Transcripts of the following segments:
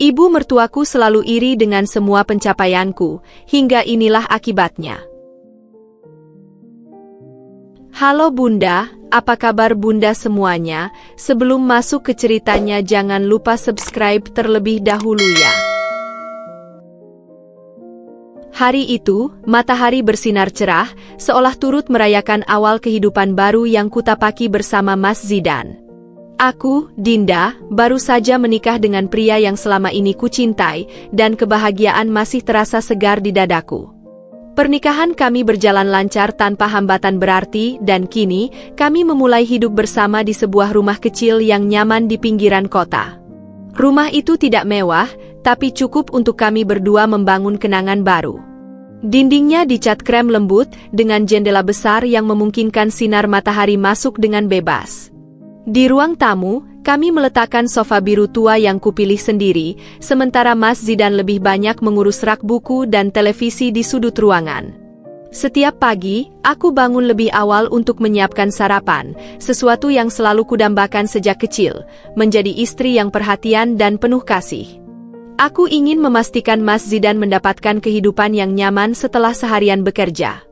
Ibu mertuaku selalu iri dengan semua pencapaianku, hingga inilah akibatnya. Halo Bunda, apa kabar Bunda semuanya? Sebelum masuk ke ceritanya jangan lupa subscribe terlebih dahulu ya. Hari itu, matahari bersinar cerah, seolah turut merayakan awal kehidupan baru yang kutapaki bersama Mas Zidan. Aku, Dinda, baru saja menikah dengan pria yang selama ini kucintai, dan kebahagiaan masih terasa segar di dadaku. Pernikahan kami berjalan lancar tanpa hambatan berarti, dan kini, kami memulai hidup bersama di sebuah rumah kecil yang nyaman di pinggiran kota. Rumah itu tidak mewah, tapi cukup untuk kami berdua membangun kenangan baru. Dindingnya dicat krem lembut, dengan jendela besar yang memungkinkan sinar matahari masuk dengan bebas. Di ruang tamu, kami meletakkan sofa biru tua yang kupilih sendiri, sementara Mas Zidan lebih banyak mengurus rak buku dan televisi di sudut ruangan. Setiap pagi, aku bangun lebih awal untuk menyiapkan sarapan, sesuatu yang selalu kudambakan sejak kecil, menjadi istri yang perhatian dan penuh kasih. Aku ingin memastikan Mas Zidan mendapatkan kehidupan yang nyaman setelah seharian bekerja.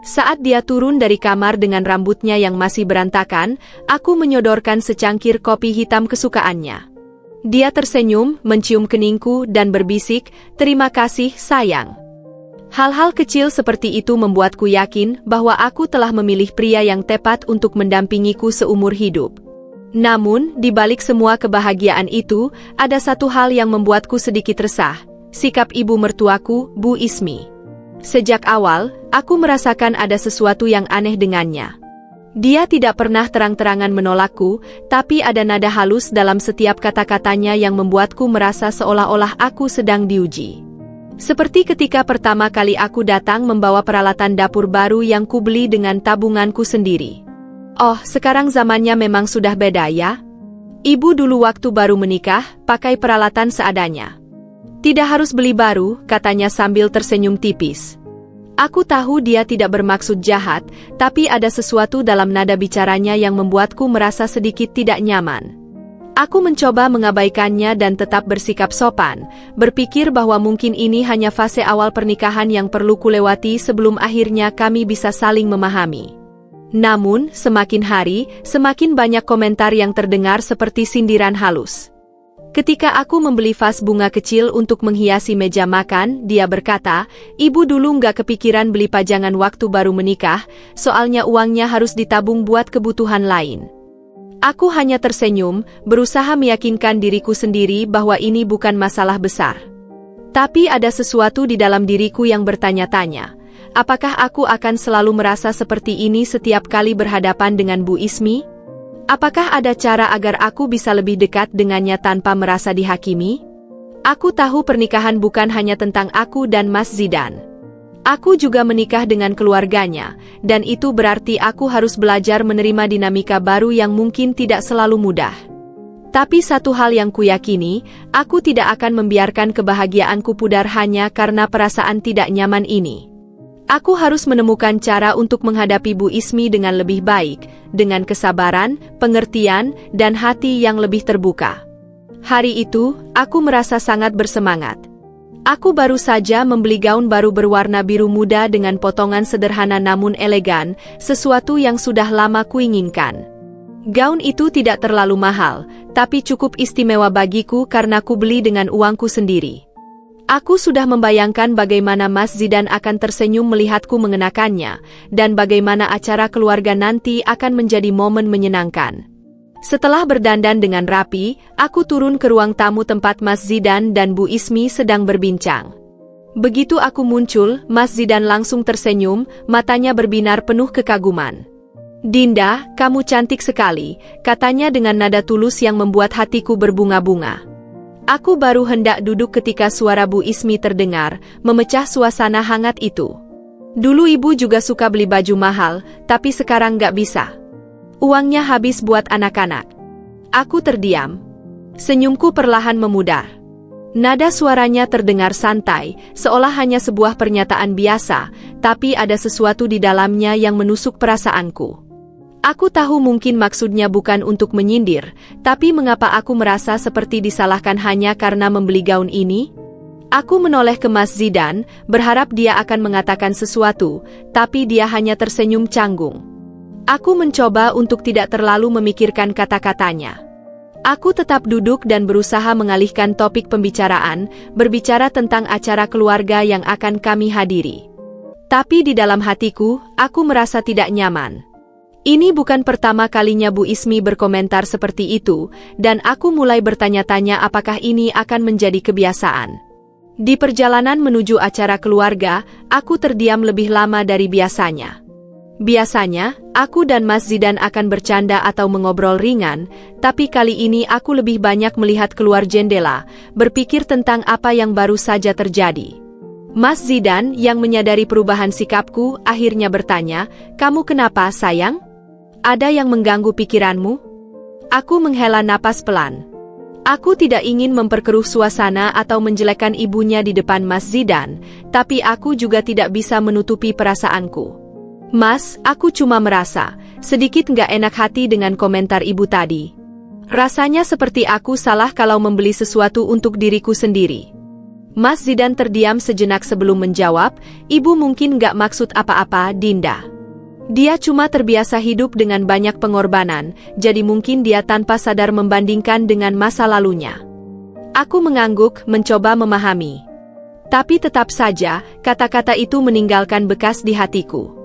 Saat dia turun dari kamar dengan rambutnya yang masih berantakan, aku menyodorkan secangkir kopi hitam kesukaannya. Dia tersenyum, mencium keningku, dan berbisik, "Terima kasih, sayang." Hal-hal kecil seperti itu membuatku yakin bahwa aku telah memilih pria yang tepat untuk mendampingiku seumur hidup. Namun, di balik semua kebahagiaan itu, ada satu hal yang membuatku sedikit resah, sikap ibu mertuaku, Bu Ismi. Sejak awal, aku merasakan ada sesuatu yang aneh dengannya. Dia tidak pernah terang-terangan menolakku, tapi ada nada halus dalam setiap kata-katanya yang membuatku merasa seolah-olah aku sedang diuji. Seperti ketika pertama kali aku datang membawa peralatan dapur baru yang kubeli dengan tabunganku sendiri. Oh, sekarang zamannya memang sudah beda ya. Ibu dulu waktu baru menikah, pakai peralatan seadanya. Tidak harus beli baru, katanya sambil tersenyum tipis. Aku tahu dia tidak bermaksud jahat, tapi ada sesuatu dalam nada bicaranya yang membuatku merasa sedikit tidak nyaman. Aku mencoba mengabaikannya dan tetap bersikap sopan, berpikir bahwa mungkin ini hanya fase awal pernikahan yang perlu kulewati sebelum akhirnya kami bisa saling memahami. Namun, semakin hari, semakin banyak komentar yang terdengar seperti sindiran halus. Ketika aku membeli vas bunga kecil untuk menghiasi meja makan, dia berkata, "Ibu dulu nggak kepikiran beli pajangan waktu baru menikah, soalnya uangnya harus ditabung buat kebutuhan lain." Aku hanya tersenyum, berusaha meyakinkan diriku sendiri bahwa ini bukan masalah besar. Tapi ada sesuatu di dalam diriku yang bertanya-tanya, apakah aku akan selalu merasa seperti ini setiap kali berhadapan dengan Bu Ismi? Apakah ada cara agar aku bisa lebih dekat dengannya tanpa merasa dihakimi? Aku tahu pernikahan bukan hanya tentang aku dan Mas Zidan. Aku juga menikah dengan keluarganya, dan itu berarti aku harus belajar menerima dinamika baru yang mungkin tidak selalu mudah. Tapi satu hal yang kuyakini, aku tidak akan membiarkan kebahagiaanku pudar hanya karena perasaan tidak nyaman ini. Aku harus menemukan cara untuk menghadapi Bu Ismi dengan lebih baik, dengan kesabaran, pengertian, dan hati yang lebih terbuka. Hari itu, aku merasa sangat bersemangat. Aku baru saja membeli gaun baru berwarna biru muda dengan potongan sederhana namun elegan, sesuatu yang sudah lama kuinginkan. Gaun itu tidak terlalu mahal, tapi cukup istimewa bagiku karena kubeli dengan uangku sendiri. Aku sudah membayangkan bagaimana Mas Zidan akan tersenyum melihatku mengenakannya, dan bagaimana acara keluarga nanti akan menjadi momen menyenangkan. Setelah berdandan dengan rapi, aku turun ke ruang tamu tempat Mas Zidan dan Bu Ismi sedang berbincang. Begitu aku muncul, Mas Zidan langsung tersenyum, matanya berbinar penuh kekaguman. "Dinda, kamu cantik sekali," katanya dengan nada tulus yang membuat hatiku berbunga-bunga. Aku baru hendak duduk ketika suara Bu Ismi terdengar, memecah suasana hangat itu. "Dulu ibu juga suka beli baju mahal, tapi sekarang nggak bisa. Uangnya habis buat anak-anak." Aku terdiam. Senyumku perlahan memudar. Nada suaranya terdengar santai, seolah hanya sebuah pernyataan biasa, tapi ada sesuatu di dalamnya yang menusuk perasaanku. Aku tahu mungkin maksudnya bukan untuk menyindir, tapi mengapa aku merasa seperti disalahkan hanya karena membeli gaun ini? Aku menoleh ke Mas Zidan, berharap dia akan mengatakan sesuatu, tapi dia hanya tersenyum canggung. Aku mencoba untuk tidak terlalu memikirkan kata-katanya. Aku tetap duduk dan berusaha mengalihkan topik pembicaraan, berbicara tentang acara keluarga yang akan kami hadiri. Tapi di dalam hatiku, aku merasa tidak nyaman. Ini bukan pertama kalinya Bu Ismi berkomentar seperti itu, dan aku mulai bertanya-tanya apakah ini akan menjadi kebiasaan. Di perjalanan menuju acara keluarga, aku terdiam lebih lama dari biasanya. Biasanya, aku dan Mas Zidan akan bercanda atau mengobrol ringan, tapi kali ini aku lebih banyak melihat keluar jendela, berpikir tentang apa yang baru saja terjadi. Mas Zidan yang menyadari perubahan sikapku akhirnya bertanya, "Kamu kenapa, sayang? Ada yang mengganggu pikiranmu?" Aku menghela napas pelan. Aku tidak ingin memperkeruh suasana atau menjelekkan ibunya di depan Mas Zidan, tapi aku juga tidak bisa menutupi perasaanku. "Mas, aku cuma merasa sedikit nggak enak hati dengan komentar ibu tadi. Rasanya seperti aku salah kalau membeli sesuatu untuk diriku sendiri." Mas Zidan terdiam sejenak sebelum menjawab, "Ibu mungkin nggak maksud apa-apa, Dinda. Dia cuma terbiasa hidup dengan banyak pengorbanan, jadi mungkin dia tanpa sadar membandingkan dengan masa lalunya." Aku mengangguk, mencoba memahami. Tapi tetap saja, kata-kata itu meninggalkan bekas di hatiku.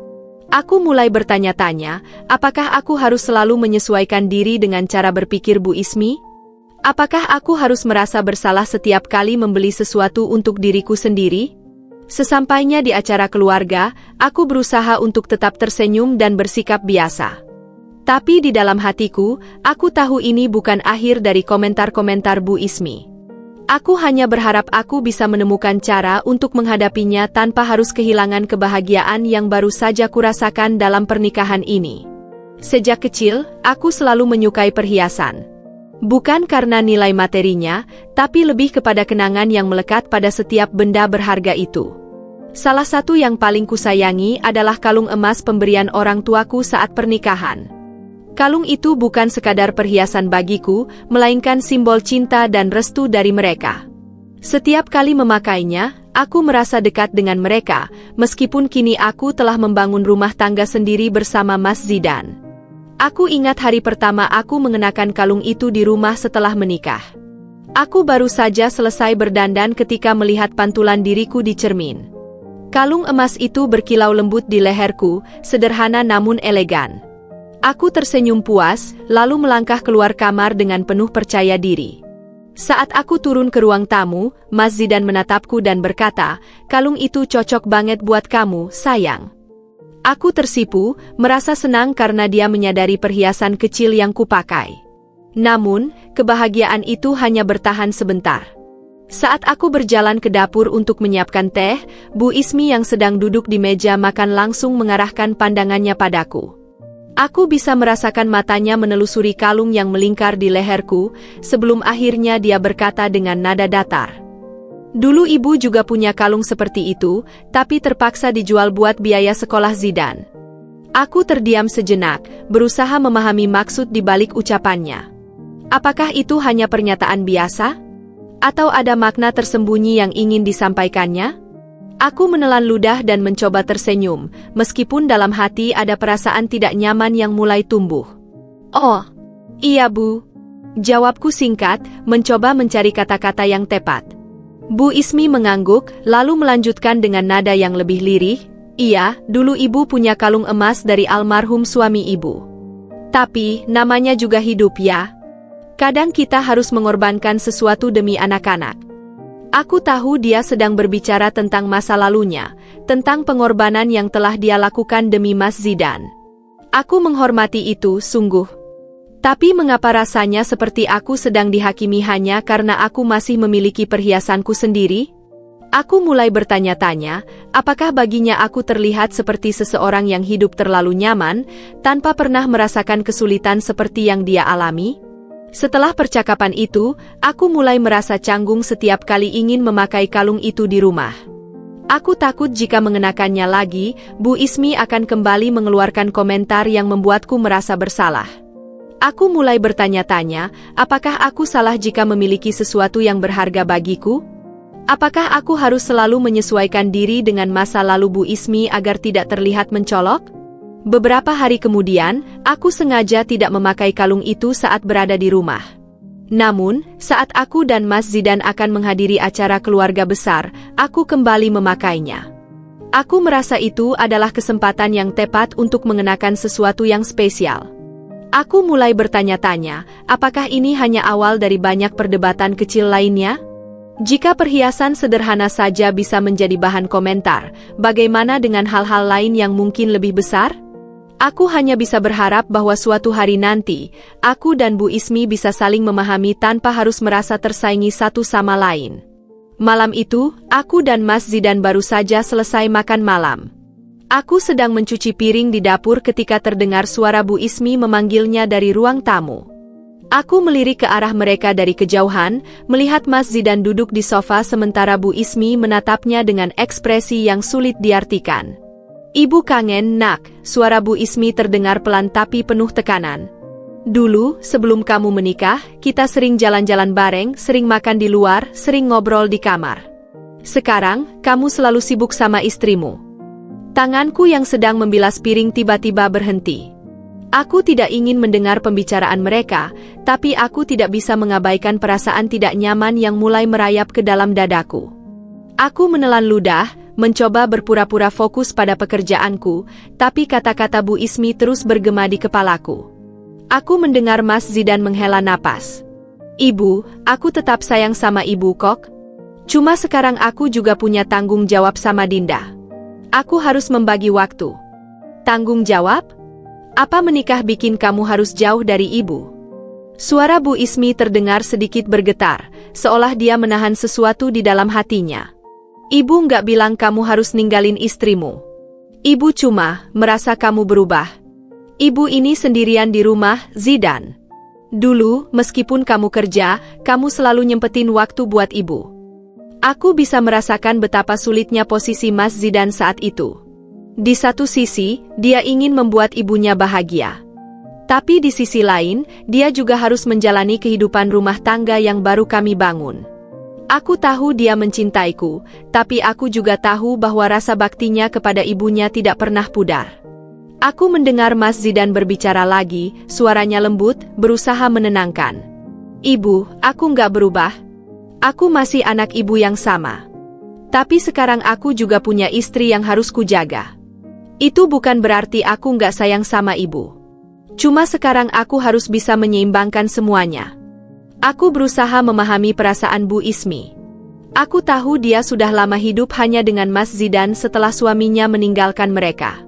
Aku mulai bertanya-tanya, apakah aku harus selalu menyesuaikan diri dengan cara berpikir Bu Ismi? Apakah aku harus merasa bersalah setiap kali membeli sesuatu untuk diriku sendiri? Sesampainya di acara keluarga, aku berusaha untuk tetap tersenyum dan bersikap biasa. Tapi di dalam hatiku, aku tahu ini bukan akhir dari komentar-komentar Bu Ismi. Aku hanya berharap aku bisa menemukan cara untuk menghadapinya tanpa harus kehilangan kebahagiaan yang baru saja kurasakan dalam pernikahan ini. Sejak kecil, aku selalu menyukai perhiasan. Bukan karena nilai materinya, tapi lebih kepada kenangan yang melekat pada setiap benda berharga itu. Salah satu yang paling kusayangi adalah kalung emas pemberian orang tuaku saat pernikahan. Kalung itu bukan sekadar perhiasan bagiku, melainkan simbol cinta dan restu dari mereka. Setiap kali memakainya, aku merasa dekat dengan mereka, meskipun kini aku telah membangun rumah tangga sendiri bersama Mas Zidan. Aku ingat hari pertama aku mengenakan kalung itu di rumah setelah menikah. Aku baru saja selesai berdandan ketika melihat pantulan diriku di cermin. Kalung emas itu berkilau lembut di leherku, sederhana namun elegan. Aku tersenyum puas, lalu melangkah keluar kamar dengan penuh percaya diri. Saat aku turun ke ruang tamu, Mas Zidan menatapku dan berkata, "Kalung itu cocok banget buat kamu, sayang." Aku tersipu, merasa senang karena dia menyadari perhiasan kecil yang kupakai. Namun, kebahagiaan itu hanya bertahan sebentar. Saat aku berjalan ke dapur untuk menyiapkan teh, Bu Ismi yang sedang duduk di meja makan langsung mengarahkan pandangannya padaku. Aku bisa merasakan matanya menelusuri kalung yang melingkar di leherku, sebelum akhirnya dia berkata dengan nada datar, "Dulu ibu juga punya kalung seperti itu, tapi terpaksa dijual buat biaya sekolah Zidan." Aku terdiam sejenak, berusaha memahami maksud di balik ucapannya. Apakah itu hanya pernyataan biasa? Atau ada makna tersembunyi yang ingin disampaikannya? Aku menelan ludah dan mencoba tersenyum, meskipun dalam hati ada perasaan tidak nyaman yang mulai tumbuh. "Oh, iya Bu." Jawabku singkat, mencoba mencari kata-kata yang tepat. Bu Ismi mengangguk, lalu melanjutkan dengan nada yang lebih lirih, "Iya, dulu ibu punya kalung emas dari almarhum suami ibu. Tapi, namanya juga hidup ya. Kadang kita harus mengorbankan sesuatu demi anak-anak." Aku tahu dia sedang berbicara tentang masa lalunya, tentang pengorbanan yang telah dia lakukan demi Mas Zidan. Aku menghormati itu, sungguh. Tapi mengapa rasanya seperti aku sedang dihakimi hanya karena aku masih memiliki perhiasanku sendiri? Aku mulai bertanya-tanya, apakah baginya aku terlihat seperti seseorang yang hidup terlalu nyaman, tanpa pernah merasakan kesulitan seperti yang dia alami? Setelah percakapan itu, aku mulai merasa canggung setiap kali ingin memakai kalung itu di rumah. Aku takut jika mengenakannya lagi, Bu Ismi akan kembali mengeluarkan komentar yang membuatku merasa bersalah. Aku mulai bertanya-tanya, apakah aku salah jika memiliki sesuatu yang berharga bagiku? Apakah aku harus selalu menyesuaikan diri dengan masa lalu Bu Ismi agar tidak terlihat mencolok? Beberapa hari kemudian, aku sengaja tidak memakai kalung itu saat berada di rumah. Namun, saat aku dan Mas Zidan akan menghadiri acara keluarga besar, aku kembali memakainya. Aku merasa itu adalah kesempatan yang tepat untuk mengenakan sesuatu yang spesial. Aku mulai bertanya-tanya, apakah ini hanya awal dari banyak perdebatan kecil lainnya? Jika perhiasan sederhana saja bisa menjadi bahan komentar, bagaimana dengan hal-hal lain yang mungkin lebih besar? Aku hanya bisa berharap bahwa suatu hari nanti, aku dan Bu Ismi bisa saling memahami tanpa harus merasa tersaingi satu sama lain. Malam itu, aku dan Mas Zidan baru saja selesai makan malam. Aku sedang mencuci piring di dapur ketika terdengar suara Bu Ismi memanggilnya dari ruang tamu. Aku melirik ke arah mereka dari kejauhan, melihat Mas Zidan duduk di sofa sementara Bu Ismi menatapnya dengan ekspresi yang sulit diartikan. "Ibu kangen, nak," suara Bu Ismi terdengar pelan tapi penuh tekanan. "Dulu, sebelum kamu menikah, kita sering jalan-jalan bareng, sering makan di luar, sering ngobrol di kamar. Sekarang, kamu selalu sibuk sama istrimu." Tanganku yang sedang membilas piring tiba-tiba berhenti. Aku tidak ingin mendengar pembicaraan mereka, tapi aku tidak bisa mengabaikan perasaan tidak nyaman yang mulai merayap ke dalam dadaku. Aku menelan ludah, mencoba berpura-pura fokus pada pekerjaanku, tapi kata-kata Bu Ismi terus bergema di kepalaku. Aku mendengar Mas Zidan menghela napas. "Ibu, aku tetap sayang sama ibu kok. Cuma sekarang aku juga punya tanggung jawab sama Dinda. Aku harus membagi waktu." "Tanggung jawab? Apa menikah bikin kamu harus jauh dari ibu?" Suara Bu Ismi terdengar sedikit bergetar, seolah dia menahan sesuatu di dalam hatinya. "Ibu nggak bilang kamu harus ninggalin istrimu. Ibu cuma merasa kamu berubah. Ibu ini sendirian di rumah, Zidan. Dulu, meskipun kamu kerja, kamu selalu nyempetin waktu buat ibu." Aku bisa merasakan betapa sulitnya posisi Mas Zidan saat itu. Di satu sisi, dia ingin membuat ibunya bahagia. Tapi di sisi lain, dia juga harus menjalani kehidupan rumah tangga yang baru kami bangun. Aku tahu dia mencintaiku, tapi aku juga tahu bahwa rasa baktinya kepada ibunya tidak pernah pudar. Aku mendengar Mas Zidan berbicara lagi, suaranya lembut, berusaha menenangkan. "Ibu, aku nggak berubah. Aku masih anak ibu yang sama. Tapi sekarang aku juga punya istri yang harus kujaga. Itu bukan berarti aku nggak sayang sama ibu. Cuma sekarang aku harus bisa menyeimbangkan semuanya." Aku berusaha memahami perasaan Bu Ismi. Aku tahu dia sudah lama hidup hanya dengan Mas Zidan setelah suaminya meninggalkan mereka.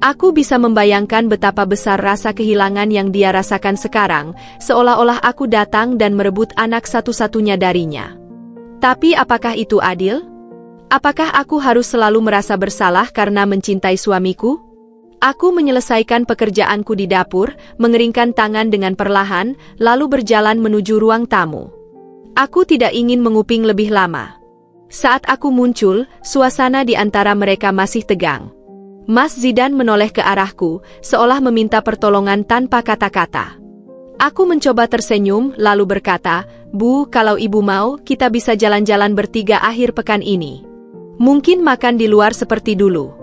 Aku bisa membayangkan betapa besar rasa kehilangan yang dia rasakan sekarang, seolah-olah aku datang dan merebut anak satu-satunya darinya. Tapi apakah itu adil? Apakah aku harus selalu merasa bersalah karena mencintai suamiku? Aku menyelesaikan pekerjaanku di dapur, mengeringkan tangan dengan perlahan, lalu berjalan menuju ruang tamu. Aku tidak ingin menguping lebih lama. Saat aku muncul, suasana di antara mereka masih tegang. Mas Zidan menoleh ke arahku, seolah meminta pertolongan tanpa kata-kata. Aku mencoba tersenyum, lalu berkata, "Bu, kalau ibu mau, kita bisa jalan-jalan bertiga akhir pekan ini. Mungkin makan di luar seperti dulu."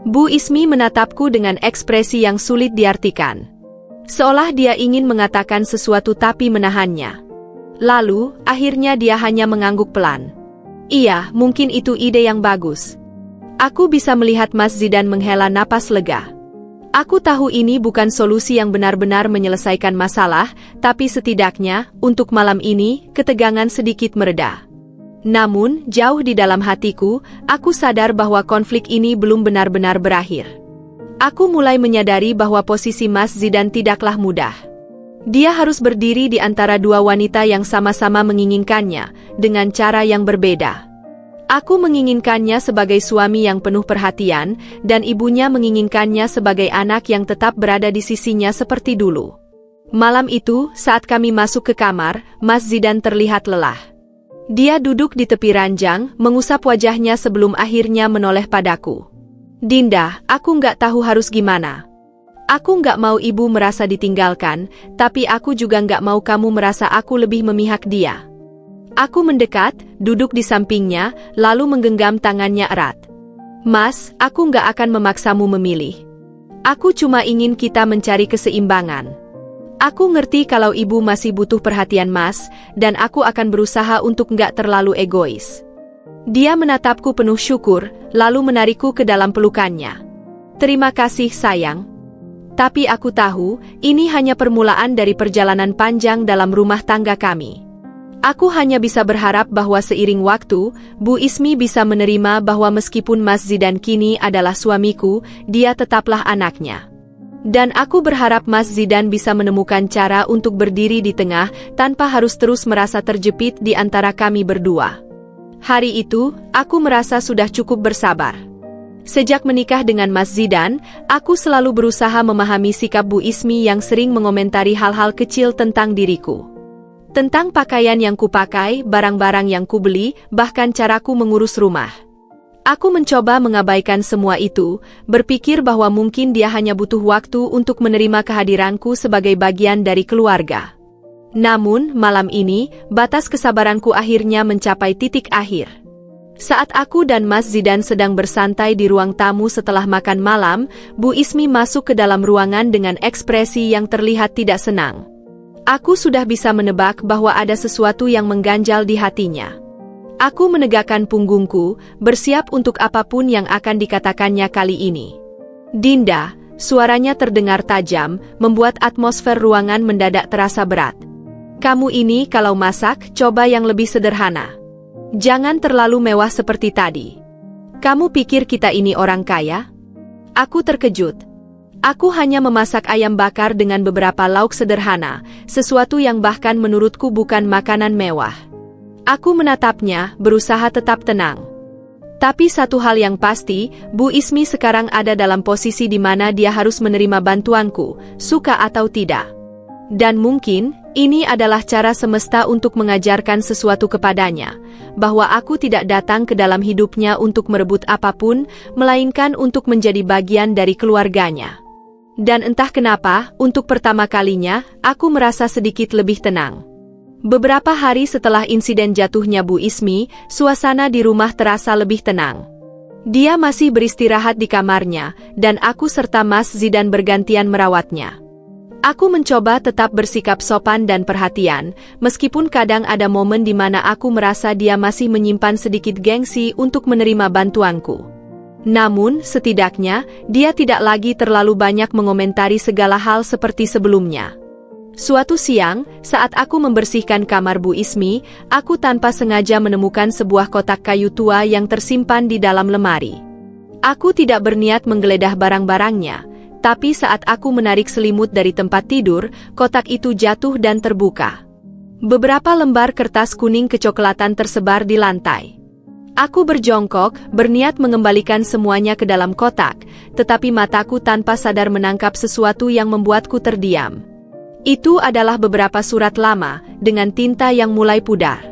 Bu Ismi menatapku dengan ekspresi yang sulit diartikan. Seolah dia ingin mengatakan sesuatu tapi menahannya. Lalu, akhirnya dia hanya mengangguk pelan. "Iya, mungkin itu ide yang bagus." Aku bisa melihat Mas Zidan menghela napas lega. Aku tahu ini bukan solusi yang benar-benar menyelesaikan masalah, tapi setidaknya, untuk malam ini, ketegangan sedikit mereda. Namun, jauh di dalam hatiku, aku sadar bahwa konflik ini belum benar-benar berakhir. Aku mulai menyadari bahwa posisi Mas Zidan tidaklah mudah. Dia harus berdiri di antara dua wanita yang sama-sama menginginkannya, dengan cara yang berbeda. Aku menginginkannya sebagai suami yang penuh perhatian, dan ibunya menginginkannya sebagai anak yang tetap berada di sisinya seperti dulu. Malam itu, saat kami masuk ke kamar, Mas Zidan terlihat lelah. Dia duduk di tepi ranjang, mengusap wajahnya sebelum akhirnya menoleh padaku. Dinda, aku nggak tahu harus gimana. Aku nggak mau ibu merasa ditinggalkan, tapi aku juga nggak mau kamu merasa aku lebih memihak dia. Aku mendekat, duduk di sampingnya, lalu menggenggam tangannya erat. Mas, aku nggak akan memaksamu memilih. Aku cuma ingin kita mencari keseimbangan. Aku ngerti kalau ibu masih butuh perhatian Mas, dan aku akan berusaha untuk nggak terlalu egois. Dia menatapku penuh syukur, lalu menarikku ke dalam pelukannya. Terima kasih sayang. Tapi aku tahu, ini hanya permulaan dari perjalanan panjang dalam rumah tangga kami. Aku hanya bisa berharap bahwa seiring waktu, Bu Ismi bisa menerima bahwa meskipun Mas Zidan kini adalah suamiku, dia tetaplah anaknya. Dan aku berharap Mas Zidan bisa menemukan cara untuk berdiri di tengah tanpa harus terus merasa terjepit di antara kami berdua. Hari itu, aku merasa sudah cukup bersabar. Sejak menikah dengan Mas Zidan, aku selalu berusaha memahami sikap Bu Ismi yang sering mengomentari hal-hal kecil tentang diriku. Tentang pakaian yang kupakai, barang-barang yang kubeli, bahkan caraku mengurus rumah. Aku mencoba mengabaikan semua itu, berpikir bahwa mungkin dia hanya butuh waktu untuk menerima kehadiranku sebagai bagian dari keluarga. Namun, malam ini, batas kesabaranku akhirnya mencapai titik akhir. Saat aku dan Mas Zidan sedang bersantai di ruang tamu setelah makan malam, Bu Ismi masuk ke dalam ruangan dengan ekspresi yang terlihat tidak senang. Aku sudah bisa menebak bahwa ada sesuatu yang mengganjal di hatinya. Aku menegakkan punggungku, bersiap untuk apapun yang akan dikatakannya kali ini. Dinda, suaranya terdengar tajam, membuat atmosfer ruangan mendadak terasa berat. Kamu ini kalau masak, coba yang lebih sederhana. Jangan terlalu mewah seperti tadi. Kamu pikir kita ini orang kaya? Aku terkejut. Aku hanya memasak ayam bakar dengan beberapa lauk sederhana, sesuatu yang bahkan menurutku bukan makanan mewah. Aku menatapnya, berusaha tetap tenang. Tapi satu hal yang pasti, Bu Ismi sekarang ada dalam posisi di mana dia harus menerima bantuanku, suka atau tidak. Dan mungkin, ini adalah cara semesta untuk mengajarkan sesuatu kepadanya, bahwa aku tidak datang ke dalam hidupnya untuk merebut apapun, melainkan untuk menjadi bagian dari keluarganya. Dan entah kenapa, untuk pertama kalinya, aku merasa sedikit lebih tenang. Beberapa hari setelah insiden jatuhnya Bu Ismi, suasana di rumah terasa lebih tenang. Dia masih beristirahat di kamarnya, dan aku serta Mas Zidan bergantian merawatnya. Aku mencoba tetap bersikap sopan dan perhatian, meskipun kadang ada momen di mana aku merasa dia masih menyimpan sedikit gengsi untuk menerima bantuanku. Namun, setidaknya, dia tidak lagi terlalu banyak mengomentari segala hal seperti sebelumnya. Suatu siang, saat aku membersihkan kamar Bu Ismi, aku tanpa sengaja menemukan sebuah kotak kayu tua yang tersimpan di dalam lemari. Aku tidak berniat menggeledah barang-barangnya, tapi saat aku menarik selimut dari tempat tidur, kotak itu jatuh dan terbuka. Beberapa lembar kertas kuning kecoklatan tersebar di lantai. Aku berjongkok, berniat mengembalikan semuanya ke dalam kotak, tetapi mataku tanpa sadar menangkap sesuatu yang membuatku terdiam. Itu adalah beberapa surat lama, dengan tinta yang mulai pudar.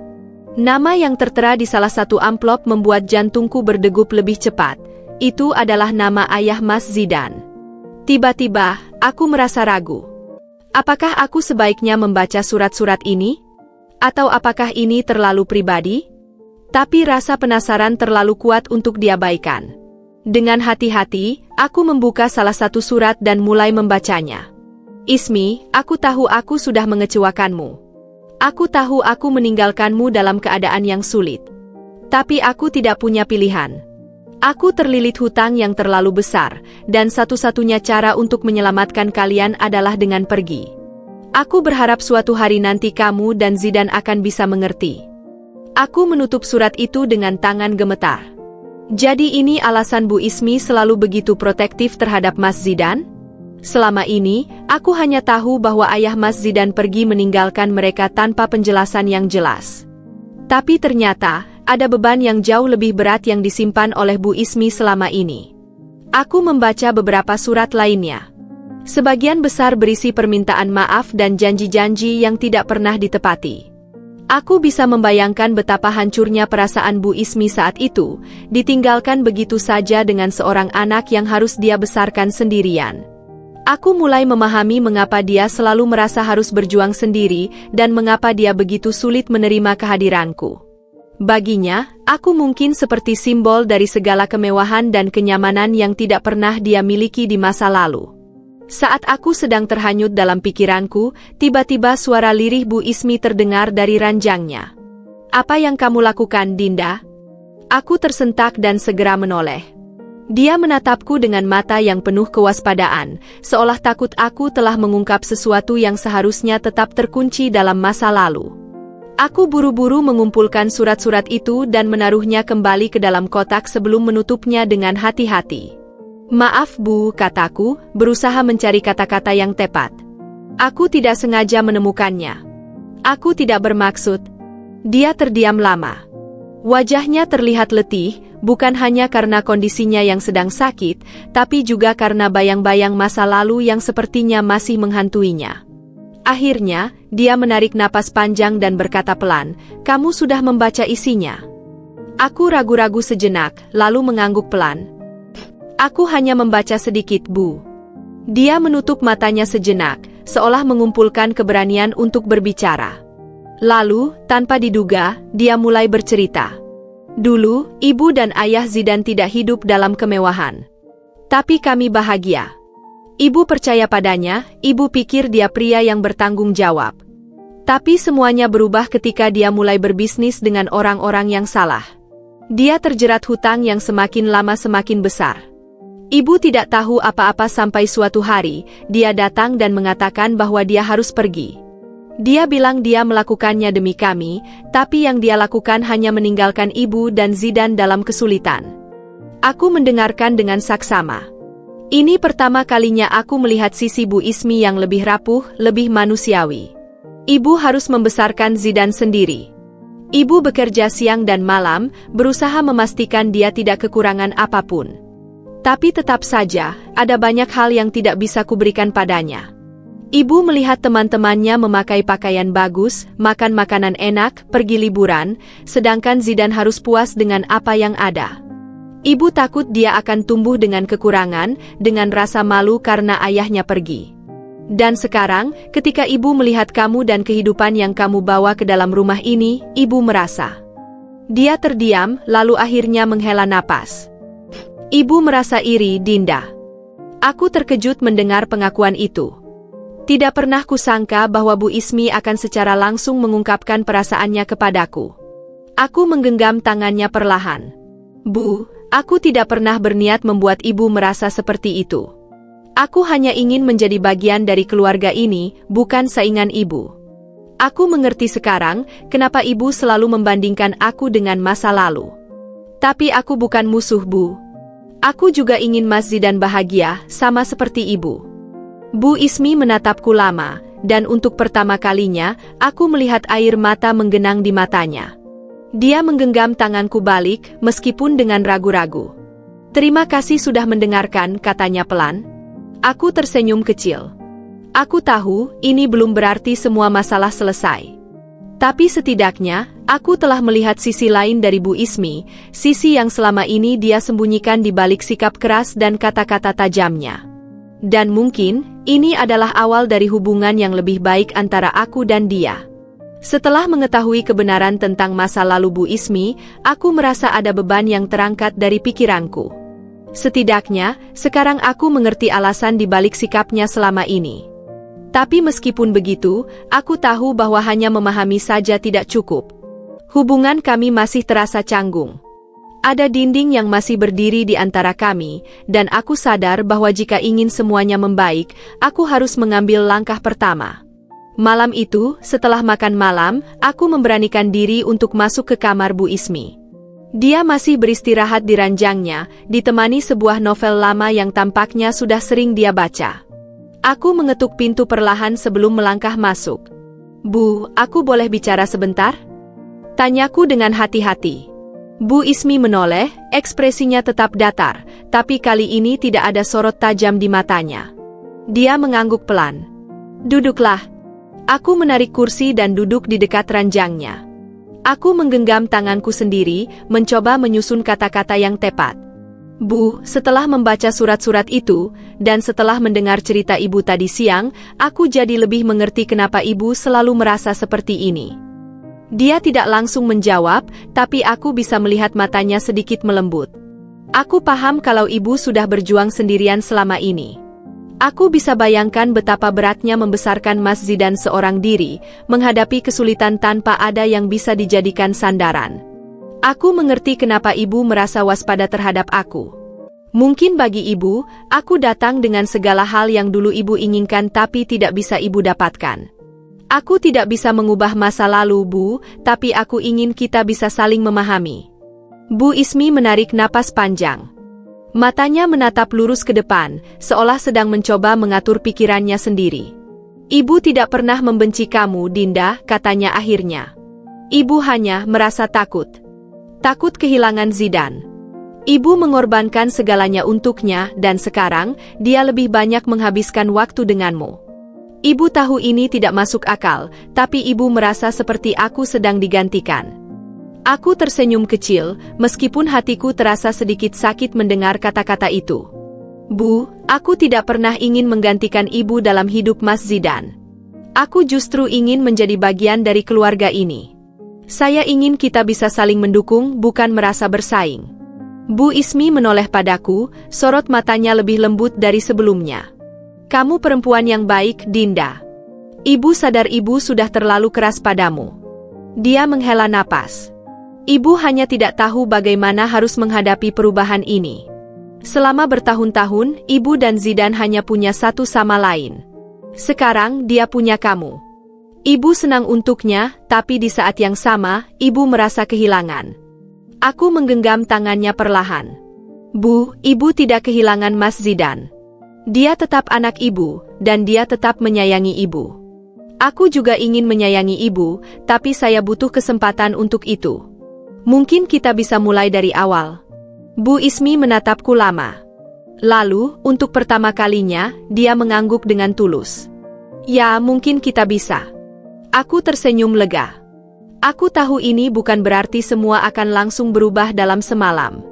Nama yang tertera di salah satu amplop membuat jantungku berdegup lebih cepat. Itu adalah nama ayah Mas Zidan. Tiba-tiba, aku merasa ragu. Apakah aku sebaiknya membaca surat-surat ini? Atau apakah ini terlalu pribadi? Tapi rasa penasaran terlalu kuat untuk diabaikan. Dengan hati-hati, aku membuka salah satu surat dan mulai membacanya. Ismi, aku tahu aku sudah mengecewakanmu. Aku tahu aku meninggalkanmu dalam keadaan yang sulit. Tapi aku tidak punya pilihan. Aku terlilit hutang yang terlalu besar, dan satu-satunya cara untuk menyelamatkan kalian adalah dengan pergi. Aku berharap suatu hari nanti kamu dan Zidan akan bisa mengerti. Aku menutup surat itu dengan tangan gemetar. Jadi ini alasan Bu Ismi selalu begitu protektif terhadap Mas Zidan? Selama ini, aku hanya tahu bahwa ayah Mas Zidan pergi meninggalkan mereka tanpa penjelasan yang jelas. Tapi ternyata, ada beban yang jauh lebih berat yang disimpan oleh Bu Ismi selama ini. Aku membaca beberapa surat lainnya. Sebagian besar berisi permintaan maaf dan janji-janji yang tidak pernah ditepati. Aku bisa membayangkan betapa hancurnya perasaan Bu Ismi saat itu, ditinggalkan begitu saja dengan seorang anak yang harus dia besarkan sendirian. Aku mulai memahami mengapa dia selalu merasa harus berjuang sendiri dan mengapa dia begitu sulit menerima kehadiranku. Baginya, aku mungkin seperti simbol dari segala kemewahan dan kenyamanan yang tidak pernah dia miliki di masa lalu. Saat aku sedang terhanyut dalam pikiranku, tiba-tiba suara lirih Bu Ismi terdengar dari ranjangnya. "Apa yang kamu lakukan, Dinda?" Aku tersentak dan segera menoleh. Dia menatapku dengan mata yang penuh kewaspadaan, seolah takut aku telah mengungkap sesuatu yang seharusnya tetap terkunci dalam masa lalu. Aku buru-buru mengumpulkan surat-surat itu dan menaruhnya kembali ke dalam kotak sebelum menutupnya dengan hati-hati. "Maaf Bu," kataku, berusaha mencari kata-kata yang tepat. "Aku tidak sengaja menemukannya. Aku tidak bermaksud." Dia terdiam lama. Wajahnya terlihat letih, bukan hanya karena kondisinya yang sedang sakit, tapi juga karena bayang-bayang masa lalu yang sepertinya masih menghantuinya. Akhirnya, dia menarik napas panjang dan berkata pelan, "Kamu sudah membaca isinya?" Aku ragu-ragu sejenak, lalu mengangguk pelan. "Aku hanya membaca sedikit, Bu." Dia menutup matanya sejenak, seolah mengumpulkan keberanian untuk berbicara. Lalu, tanpa diduga, dia mulai bercerita. "Dulu, ibu dan ayah Zidan tidak hidup dalam kemewahan. Tapi kami bahagia. Ibu percaya padanya, ibu pikir dia pria yang bertanggung jawab. Tapi semuanya berubah ketika dia mulai berbisnis dengan orang-orang yang salah. Dia terjerat hutang yang semakin lama semakin besar. Ibu tidak tahu apa-apa sampai suatu hari, dia datang dan mengatakan bahwa dia harus pergi. Dia bilang dia melakukannya demi kami, tapi yang dia lakukan hanya meninggalkan ibu dan Zidan dalam kesulitan." Aku mendengarkan dengan saksama. Ini pertama kalinya aku melihat sisi Bu Ismi yang lebih rapuh, lebih manusiawi. Ibu harus membesarkan Zidan sendiri. Ibu bekerja siang dan malam, berusaha memastikan dia tidak kekurangan apapun. Tapi tetap saja, ada banyak hal yang tidak bisa kuberikan padanya. Ibu melihat teman-temannya memakai pakaian bagus, makan makanan enak, pergi liburan, sedangkan Zidan harus puas dengan apa yang ada. Ibu takut dia akan tumbuh dengan kekurangan, dengan rasa malu karena ayahnya pergi. Dan sekarang, ketika ibu melihat kamu dan kehidupan yang kamu bawa ke dalam rumah ini, ibu merasa. Dia terdiam, lalu akhirnya menghela napas. "Ibu merasa iri, Dinda." Aku terkejut mendengar pengakuan itu. Tidak pernah kusangka bahwa Bu Ismi akan secara langsung mengungkapkan perasaannya kepadaku. Aku menggenggam tangannya perlahan. "Bu, aku tidak pernah berniat membuat ibu merasa seperti itu. Aku hanya ingin menjadi bagian dari keluarga ini, bukan saingan ibu. Aku mengerti sekarang, kenapa ibu selalu membandingkan aku dengan masa lalu. Tapi aku bukan musuh, Bu. Aku juga ingin Mas Zidan bahagia, sama seperti ibu." Bu Ismi menatapku lama, dan untuk pertama kalinya, aku melihat air mata menggenang di matanya. Dia menggenggam tanganku balik, meskipun dengan ragu-ragu. "Terima kasih sudah mendengarkan," katanya pelan. Aku tersenyum kecil. Aku tahu, ini belum berarti semua masalah selesai. Tapi setidaknya, aku telah melihat sisi lain dari Bu Ismi, sisi yang selama ini dia sembunyikan di balik sikap keras dan kata-kata tajamnya. Dan mungkin, ini adalah awal dari hubungan yang lebih baik antara aku dan dia. Setelah mengetahui kebenaran tentang masa lalu Bu Ismi, aku merasa ada beban yang terangkat dari pikiranku. Setidaknya, sekarang aku mengerti alasan di balik sikapnya selama ini. Tapi meskipun begitu, aku tahu bahwa hanya memahami saja tidak cukup. Hubungan kami masih terasa canggung. Ada dinding yang masih berdiri di antara kami, dan aku sadar bahwa jika ingin semuanya membaik, aku harus mengambil langkah pertama. Malam itu, setelah makan malam, aku memberanikan diri untuk masuk ke kamar Bu Ismi. Dia masih beristirahat di ranjangnya, ditemani sebuah novel lama yang tampaknya sudah sering dia baca. Aku mengetuk pintu perlahan sebelum melangkah masuk. "Bu, aku boleh bicara sebentar?" Tanyaku dengan hati-hati. Bu Ismi menoleh, ekspresinya tetap datar, tapi kali ini tidak ada sorot tajam di matanya. Dia mengangguk pelan. "Duduklah." Aku menarik kursi dan duduk di dekat ranjangnya. Aku menggenggam tanganku sendiri, mencoba menyusun kata-kata yang tepat. Bu, setelah membaca surat-surat itu, dan setelah mendengar cerita ibu tadi siang, aku jadi lebih mengerti kenapa ibu selalu merasa seperti ini. Dia tidak langsung menjawab, tapi aku bisa melihat matanya sedikit melembut. Aku paham kalau ibu sudah berjuang sendirian selama ini. Aku bisa bayangkan betapa beratnya membesarkan Mas Zidan seorang diri, menghadapi kesulitan tanpa ada yang bisa dijadikan sandaran. Aku mengerti kenapa ibu merasa waspada terhadap aku. Mungkin bagi ibu, aku datang dengan segala hal yang dulu ibu inginkan tapi tidak bisa ibu dapatkan. Aku tidak bisa mengubah masa lalu, Bu, tapi aku ingin kita bisa saling memahami. Bu Ismi menarik napas panjang. Matanya menatap lurus ke depan, seolah sedang mencoba mengatur pikirannya sendiri. Ibu tidak pernah membenci kamu, Dinda, katanya akhirnya. Ibu hanya merasa takut. Takut kehilangan Zidan. Ibu mengorbankan segalanya untuknya dan sekarang, dia lebih banyak menghabiskan waktu denganmu. Ibu tahu ini tidak masuk akal, tapi ibu merasa seperti aku sedang digantikan. Aku tersenyum kecil, meskipun hatiku terasa sedikit sakit mendengar kata-kata itu. Bu, aku tidak pernah ingin menggantikan ibu dalam hidup Mas Zidan. Aku justru ingin menjadi bagian dari keluarga ini. Saya ingin kita bisa saling mendukung, bukan merasa bersaing. Bu Ismi menoleh padaku, sorot matanya lebih lembut dari sebelumnya. Kamu perempuan yang baik, Dinda. Ibu sadar ibu sudah terlalu keras padamu. Dia menghela napas. Ibu hanya tidak tahu bagaimana harus menghadapi perubahan ini. Selama bertahun-tahun, ibu dan Zidan hanya punya satu sama lain. Sekarang, dia punya kamu. Ibu senang untuknya, tapi di saat yang sama, ibu merasa kehilangan. Aku menggenggam tangannya perlahan. Bu, ibu tidak kehilangan Mas Zidan. Dia tetap anak ibu, dan dia tetap menyayangi ibu. Aku juga ingin menyayangi ibu, tapi saya butuh kesempatan untuk itu. Mungkin kita bisa mulai dari awal. Bu Ismi menatapku lama. Lalu, untuk pertama kalinya, dia mengangguk dengan tulus. Ya, mungkin kita bisa. Aku tersenyum lega. Aku tahu ini bukan berarti semua akan langsung berubah dalam semalam.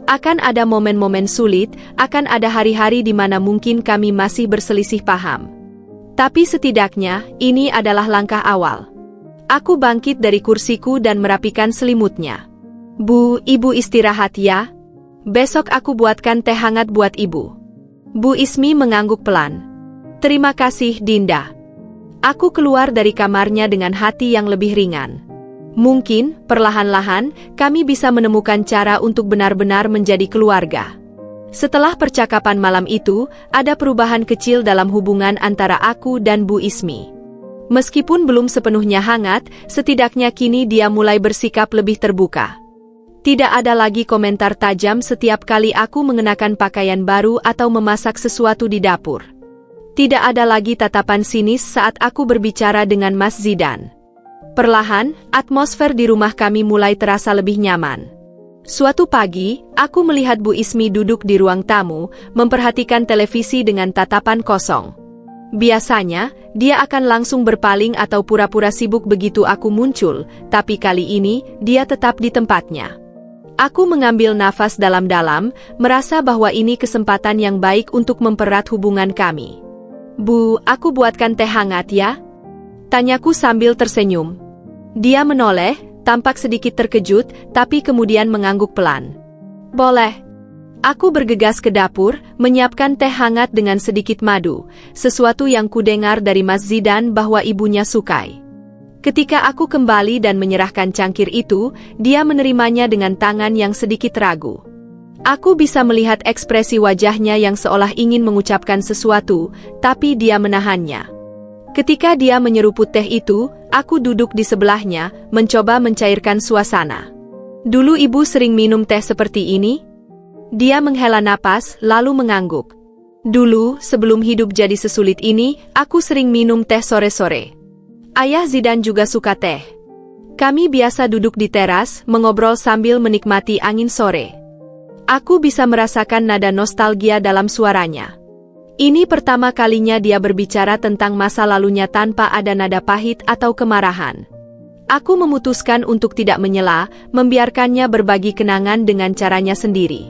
Akan ada momen-momen sulit, akan ada hari-hari di mana mungkin kami masih berselisih paham. Tapi setidaknya, ini adalah langkah awal. Aku bangkit dari kursiku dan merapikan selimutnya. Bu, ibu istirahat ya. Besok aku buatkan teh hangat buat ibu. Bu Ismi mengangguk pelan. Terima kasih, Dinda. Aku keluar dari kamarnya dengan hati yang lebih ringan. Mungkin, perlahan-lahan, kami bisa menemukan cara untuk benar-benar menjadi keluarga. Setelah percakapan malam itu, ada perubahan kecil dalam hubungan antara aku dan Bu Ismi. Meskipun belum sepenuhnya hangat, setidaknya kini dia mulai bersikap lebih terbuka. Tidak ada lagi komentar tajam setiap kali aku mengenakan pakaian baru atau memasak sesuatu di dapur. Tidak ada lagi tatapan sinis saat aku berbicara dengan Mas Zidan. Perlahan, atmosfer di rumah kami mulai terasa lebih nyaman. Suatu pagi, aku melihat Bu Ismi duduk di ruang tamu, memperhatikan televisi dengan tatapan kosong. Biasanya, dia akan langsung berpaling atau pura-pura sibuk begitu aku muncul, tapi kali ini, dia tetap di tempatnya. Aku mengambil nafas dalam-dalam, merasa bahwa ini kesempatan yang baik untuk mempererat hubungan kami. Bu, aku buatkan teh hangat ya? Tanyaku sambil tersenyum. Dia menoleh, tampak sedikit terkejut, tapi kemudian mengangguk pelan. Boleh. Aku bergegas ke dapur, menyiapkan teh hangat dengan sedikit madu, sesuatu yang kudengar dari Mas Zidan bahwa ibunya sukai. Ketika aku kembali dan menyerahkan cangkir itu, dia menerimanya dengan tangan yang sedikit ragu. Aku bisa melihat ekspresi wajahnya yang seolah ingin mengucapkan sesuatu, tapi dia menahannya. Ketika dia menyeruput teh itu, aku duduk di sebelahnya, mencoba mencairkan suasana. Dulu ibu sering minum teh seperti ini? Dia menghela napas, lalu mengangguk. Dulu, sebelum hidup jadi sesulit ini, aku sering minum teh sore-sore. Ayah Zidan juga suka teh. Kami biasa duduk di teras, mengobrol sambil menikmati angin sore. Aku bisa merasakan nada nostalgia dalam suaranya. Ini pertama kalinya dia berbicara tentang masa lalunya tanpa ada nada pahit atau kemarahan. Aku memutuskan untuk tidak menyela, membiarkannya berbagi kenangan dengan caranya sendiri.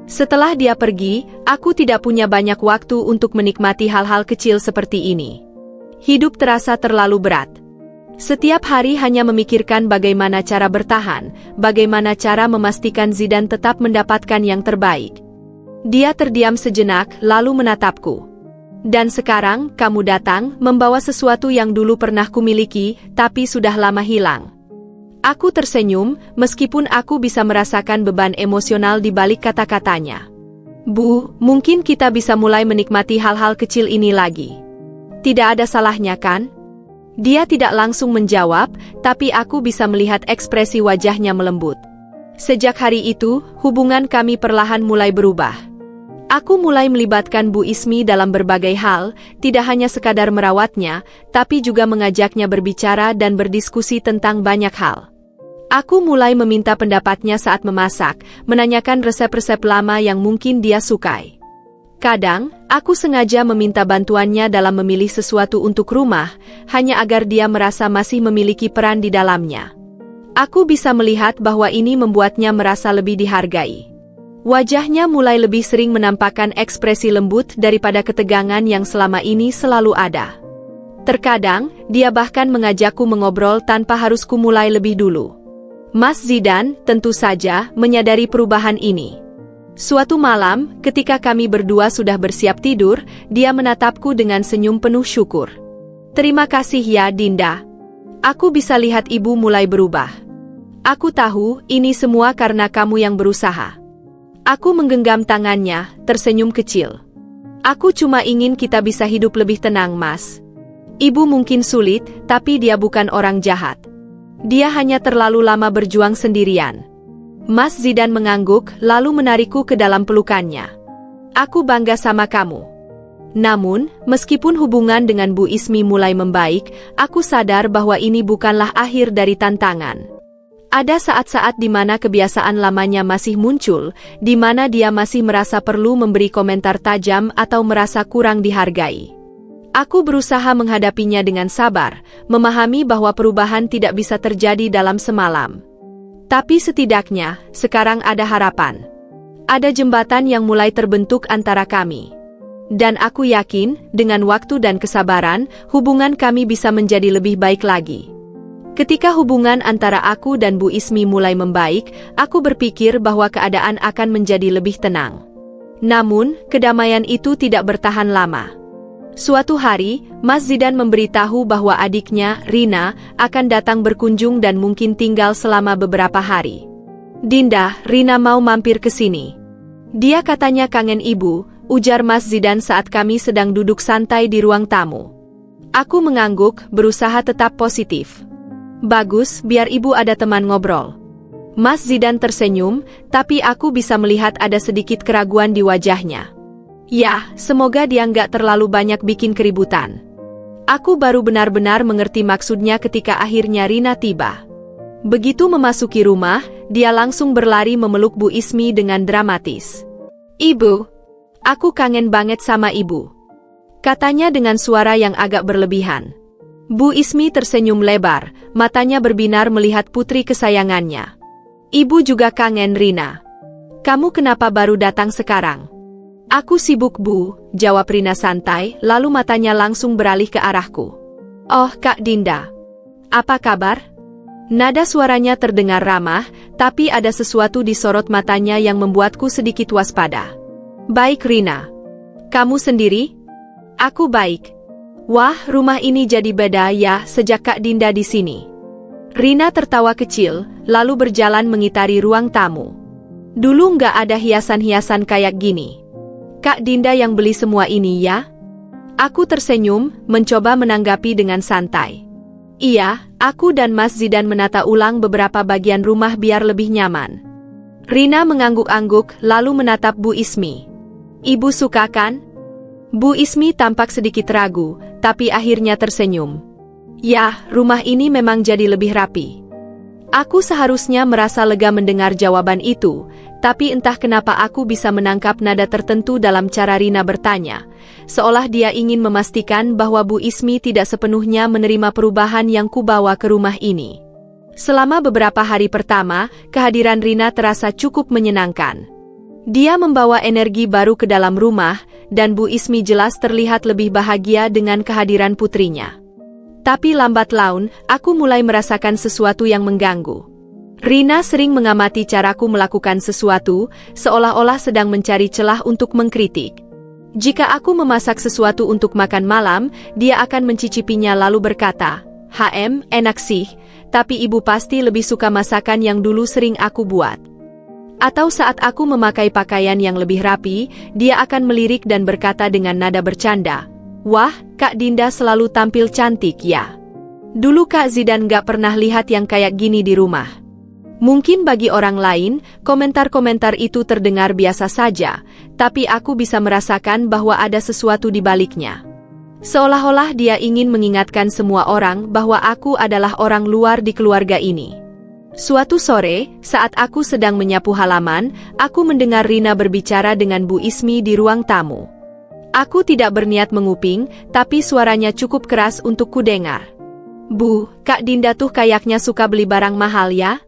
Setelah dia pergi, aku tidak punya banyak waktu untuk menikmati hal-hal kecil seperti ini. Hidup terasa terlalu berat. Setiap hari hanya memikirkan bagaimana cara bertahan, bagaimana cara memastikan Zidane tetap mendapatkan yang terbaik. Dia terdiam sejenak, lalu menatapku. Dan sekarang, kamu datang, membawa sesuatu yang dulu pernah kumiliki, tapi sudah lama hilang. Aku tersenyum, meskipun aku bisa merasakan beban emosional di balik kata-katanya. Bu, mungkin kita bisa mulai menikmati hal-hal kecil ini lagi. Tidak ada salahnya kan? Dia tidak langsung menjawab, tapi aku bisa melihat ekspresi wajahnya melembut. Sejak hari itu, hubungan kami perlahan mulai berubah. Aku mulai melibatkan Bu Ismi dalam berbagai hal, tidak hanya sekadar merawatnya, tapi juga mengajaknya berbicara dan berdiskusi tentang banyak hal. Aku mulai meminta pendapatnya saat memasak, menanyakan resep-resep lama yang mungkin dia sukai. Kadang, aku sengaja meminta bantuannya dalam memilih sesuatu untuk rumah, hanya agar dia merasa masih memiliki peran di dalamnya. Aku bisa melihat bahwa ini membuatnya merasa lebih dihargai. Wajahnya mulai lebih sering menampakkan ekspresi lembut daripada ketegangan yang selama ini selalu ada. Terkadang, dia bahkan mengajakku mengobrol tanpa harus kumulai lebih dulu. Mas Zidane, tentu saja, menyadari perubahan ini. Suatu malam, ketika kami berdua sudah bersiap tidur, dia menatapku dengan senyum penuh syukur. Terima kasih ya, Dinda. Aku bisa lihat ibu mulai berubah. Aku tahu, ini semua karena kamu yang berusaha. Aku menggenggam tangannya, tersenyum kecil. Aku cuma ingin kita bisa hidup lebih tenang, Mas. Ibu mungkin sulit, tapi dia bukan orang jahat. Dia hanya terlalu lama berjuang sendirian. Mas Zidane mengangguk, lalu menarikku ke dalam pelukannya. Aku bangga sama kamu. Namun, meskipun hubungan dengan Bu Ismi mulai membaik, aku sadar bahwa ini bukanlah akhir dari tantangan. Ada saat-saat di mana kebiasaan lamanya masih muncul, di mana dia masih merasa perlu memberi komentar tajam atau merasa kurang dihargai. Aku berusaha menghadapinya dengan sabar, memahami bahwa perubahan tidak bisa terjadi dalam semalam. Tapi setidaknya, sekarang ada harapan. Ada jembatan yang mulai terbentuk antara kami. Dan aku yakin, dengan waktu dan kesabaran, hubungan kami bisa menjadi lebih baik lagi. Ketika hubungan antara aku dan Bu Ismi mulai membaik, aku berpikir bahwa keadaan akan menjadi lebih tenang. Namun, kedamaian itu tidak bertahan lama. Suatu hari, Mas Zidane memberitahu bahwa adiknya, Rina, akan datang berkunjung dan mungkin tinggal selama beberapa hari. Dinda, Rina mau mampir ke sini. Dia katanya kangen ibu, ujar Mas Zidane saat kami sedang duduk santai di ruang tamu. Aku mengangguk, berusaha tetap positif. Bagus, biar ibu ada teman ngobrol. Mas Zidane tersenyum, tapi aku bisa melihat ada sedikit keraguan di wajahnya. Ya, semoga dia nggak terlalu banyak bikin keributan. Aku baru benar-benar mengerti maksudnya ketika akhirnya Rina tiba. Begitu memasuki rumah, dia langsung berlari memeluk Bu Ismi dengan dramatis. Ibu, aku kangen banget sama ibu. Katanya dengan suara yang agak berlebihan. Bu Ismi tersenyum lebar, matanya berbinar melihat putri kesayangannya. Ibu juga kangen Rina. Kamu kenapa baru datang sekarang? Aku sibuk Bu, jawab Rina santai, lalu matanya langsung beralih ke arahku. Oh Kak Dinda. Apa kabar? Nada suaranya terdengar ramah, tapi ada sesuatu di sorot matanya yang membuatku sedikit waspada. Baik Rina. Kamu sendiri? Aku baik. Wah, rumah ini jadi beda ya sejak Kak Dinda di sini. Rina tertawa kecil, lalu berjalan mengitari ruang tamu. Dulu nggak ada hiasan-hiasan kayak gini. Kak Dinda yang beli semua ini ya? Aku tersenyum, mencoba menanggapi dengan santai. Iya, aku dan Mas Zidane menata ulang beberapa bagian rumah biar lebih nyaman. Rina mengangguk-angguk, lalu menatap Bu Ismi. Ibu suka kan? Bu Ismi tampak sedikit ragu, tapi akhirnya tersenyum. Ya, rumah ini memang jadi lebih rapi. Aku seharusnya merasa lega mendengar jawaban itu, Tapi entah kenapa aku bisa menangkap nada tertentu dalam cara Rina bertanya, seolah dia ingin memastikan bahwa Bu Ismi tidak sepenuhnya menerima perubahan yang kubawa ke rumah ini. Selama beberapa hari pertama, kehadiran Rina terasa cukup menyenangkan. Dia membawa energi baru ke dalam rumah, dan Bu Ismi jelas terlihat lebih bahagia dengan kehadiran putrinya. Tapi lambat laun, aku mulai merasakan sesuatu yang mengganggu. Rina sering mengamati caraku melakukan sesuatu, seolah-olah sedang mencari celah untuk mengkritik. Jika aku memasak sesuatu untuk makan malam, dia akan mencicipinya lalu berkata, enak sih, tapi ibu pasti lebih suka masakan yang dulu sering aku buat." Atau saat aku memakai pakaian yang lebih rapi, dia akan melirik dan berkata dengan nada bercanda, "Wah, Kak Dinda selalu tampil cantik ya. Dulu Kak Zidan gak pernah lihat yang kayak gini di rumah." Mungkin bagi orang lain, komentar-komentar itu terdengar biasa saja, tapi aku bisa merasakan bahwa ada sesuatu di baliknya. Seolah-olah dia ingin mengingatkan semua orang bahwa aku adalah orang luar di keluarga ini. Suatu sore, saat aku sedang menyapu halaman, aku mendengar Rina berbicara dengan Bu Ismi di ruang tamu. Aku tidak berniat menguping, tapi suaranya cukup keras untuk kudengar. "Bu, Kak Dinda tuh kayaknya suka beli barang mahal ya?"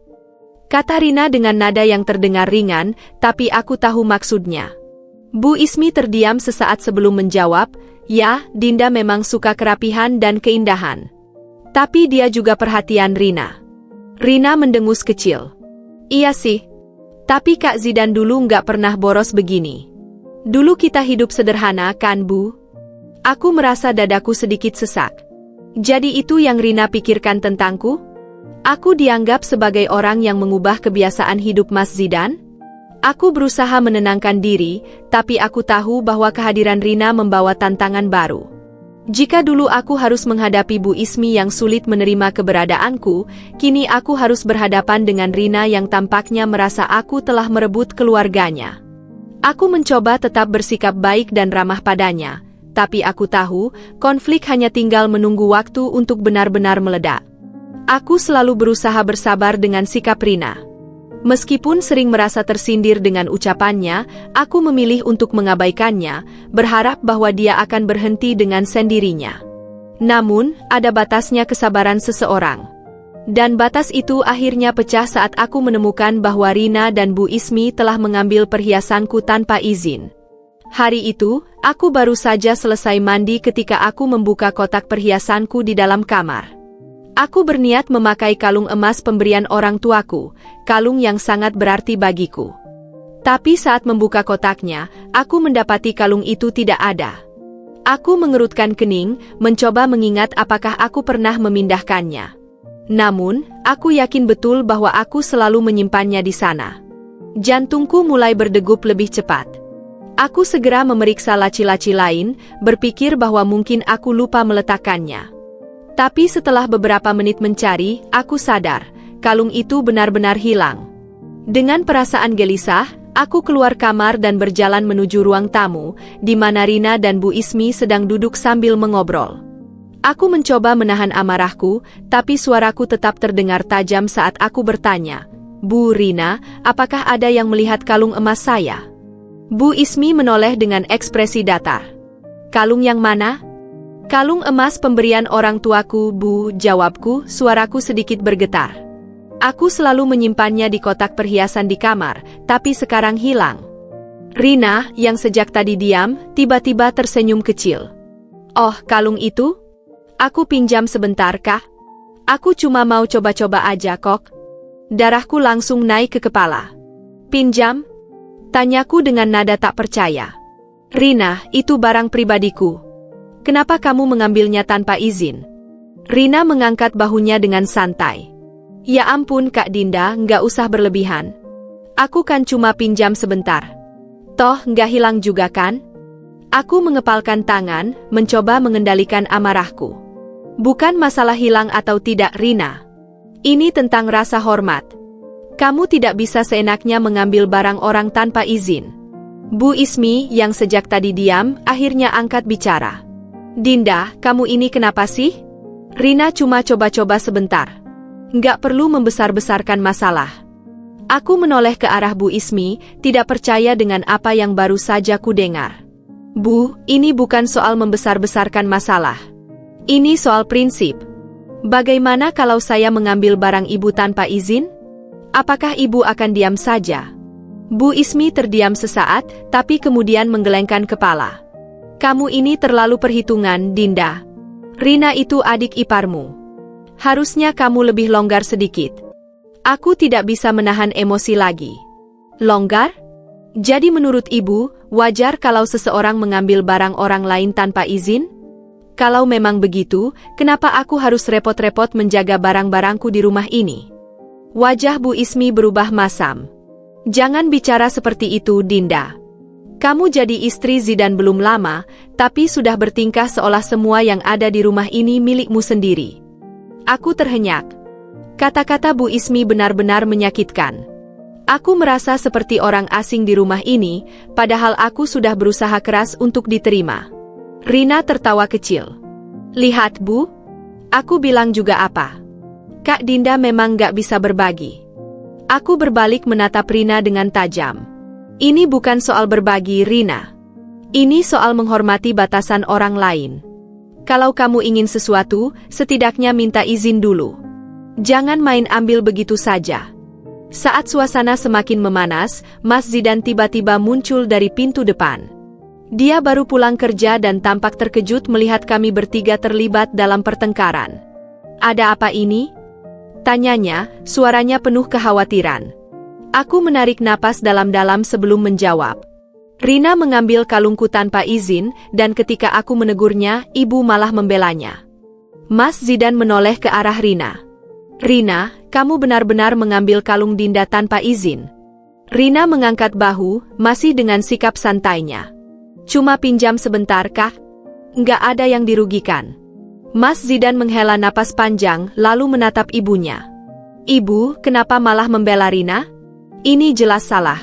kata Rina dengan nada yang terdengar ringan, tapi aku tahu maksudnya. Bu Ismi terdiam sesaat sebelum menjawab, "Ya, Dinda memang suka kerapihan dan keindahan. Tapi dia juga perhatian Rina." Rina mendengus kecil. "Iya sih. Tapi Kak Zidan dulu nggak pernah boros begini. Dulu kita hidup sederhana kan, Bu?" Aku merasa dadaku sedikit sesak. Jadi itu yang Rina pikirkan tentangku? Aku dianggap sebagai orang yang mengubah kebiasaan hidup Mas Zidan? Aku berusaha menenangkan diri, tapi aku tahu bahwa kehadiran Rina membawa tantangan baru. Jika dulu aku harus menghadapi Bu Ismi yang sulit menerima keberadaanku, kini aku harus berhadapan dengan Rina yang tampaknya merasa aku telah merebut keluarganya. Aku mencoba tetap bersikap baik dan ramah padanya, tapi aku tahu konflik hanya tinggal menunggu waktu untuk benar-benar meledak. Aku selalu berusaha bersabar dengan sikap Rina. Meskipun sering merasa tersindir dengan ucapannya, aku memilih untuk mengabaikannya, berharap bahwa dia akan berhenti dengan sendirinya. Namun, ada batasnya kesabaran seseorang. Dan batas itu akhirnya pecah saat aku menemukan bahwa Rina dan Bu Ismi telah mengambil perhiasanku tanpa izin. Hari itu, aku baru saja selesai mandi ketika aku membuka kotak perhiasanku di dalam kamar. Aku berniat memakai kalung emas pemberian orang tuaku, kalung yang sangat berarti bagiku. Tapi saat membuka kotaknya, aku mendapati kalung itu tidak ada. Aku mengerutkan kening, mencoba mengingat apakah aku pernah memindahkannya. Namun, aku yakin betul bahwa aku selalu menyimpannya di sana. Jantungku mulai berdegup lebih cepat. Aku segera memeriksa laci-laci lain, berpikir bahwa mungkin aku lupa meletakkannya. Tapi setelah beberapa menit mencari, aku sadar, kalung itu benar-benar hilang. Dengan perasaan gelisah, aku keluar kamar dan berjalan menuju ruang tamu, di mana Rina dan Bu Ismi sedang duduk sambil mengobrol. Aku mencoba menahan amarahku, tapi suaraku tetap terdengar tajam saat aku bertanya, "Bu Rina, apakah ada yang melihat kalung emas saya?" Bu Ismi menoleh dengan ekspresi datar. "Kalung yang mana?" "Kalung emas pemberian orang tuaku, Bu," jawabku, suaraku sedikit bergetar. "Aku selalu menyimpannya di kotak perhiasan di kamar, tapi sekarang hilang." Rina, yang sejak tadi diam, tiba-tiba tersenyum kecil. "Oh, kalung itu? Aku pinjam sebentar kah? Aku cuma mau coba-coba aja kok." Darahku langsung naik ke kepala. "Pinjam?" tanyaku dengan nada tak percaya. "Rina, itu barang pribadiku. Kenapa kamu mengambilnya tanpa izin?" Rina mengangkat bahunya dengan santai. "Ya ampun Kak Dinda, nggak usah berlebihan. Aku kan cuma pinjam sebentar. Toh nggak hilang juga kan?" Aku mengepalkan tangan, mencoba mengendalikan amarahku. "Bukan masalah hilang atau tidak Rina. Ini tentang rasa hormat. Kamu tidak bisa seenaknya mengambil barang orang tanpa izin." Bu Ismi, yang sejak tadi diam, akhirnya angkat bicara. "Dinda, kamu ini kenapa sih? Rina cuma coba-coba sebentar. Nggak perlu membesar-besarkan masalah." Aku menoleh ke arah Bu Ismi, tidak percaya dengan apa yang baru saja ku dengar. Bu, ini bukan soal membesar-besarkan masalah. Ini soal prinsip. Bagaimana kalau saya mengambil barang ibu tanpa izin? Apakah ibu akan diam saja? Bu Ismi terdiam sesaat, tapi kemudian menggelengkan kepala. Kamu ini terlalu perhitungan, Dinda. Rina itu adik iparmu. Harusnya kamu lebih longgar sedikit. Aku tidak bisa menahan emosi lagi. Longgar? Jadi menurut ibu, wajar kalau seseorang mengambil barang orang lain tanpa izin? Kalau memang begitu, kenapa aku harus repot-repot menjaga barang-barangku di rumah ini? Wajah Bu Ismi berubah masam. Jangan bicara seperti itu, Dinda. Kamu jadi istri Zidan belum lama, tapi sudah bertingkah seolah semua yang ada di rumah ini milikmu sendiri. Aku terhenyak. Kata-kata Bu Ismi benar-benar menyakitkan. Aku merasa seperti orang asing di rumah ini, padahal aku sudah berusaha keras untuk diterima. Rina tertawa kecil. Lihat, Bu. Aku bilang juga apa. Kak Dinda memang gak bisa berbagi. Aku berbalik menatap Rina dengan tajam. Ini bukan soal berbagi, Rina. Ini soal menghormati batasan orang lain. Kalau kamu ingin sesuatu, setidaknya minta izin dulu. Jangan main ambil begitu saja. Saat suasana semakin memanas, Mas Zidan tiba-tiba muncul dari pintu depan. Dia baru pulang kerja dan tampak terkejut melihat kami bertiga terlibat dalam pertengkaran. Ada apa ini? Tanyanya, suaranya penuh kekhawatiran. Aku menarik napas dalam-dalam sebelum menjawab. Rina mengambil kalungku tanpa izin, dan ketika aku menegurnya, ibu malah membelanya. Mas Zidan menoleh ke arah Rina. Rina, kamu benar-benar mengambil kalung Dinda tanpa izin. Rina mengangkat bahu, masih dengan sikap santainya. Cuma pinjam sebentar, kah? Nggak ada yang dirugikan. Mas Zidan menghela napas panjang, lalu menatap ibunya. Ibu, kenapa malah membela Rina? Ini jelas salah.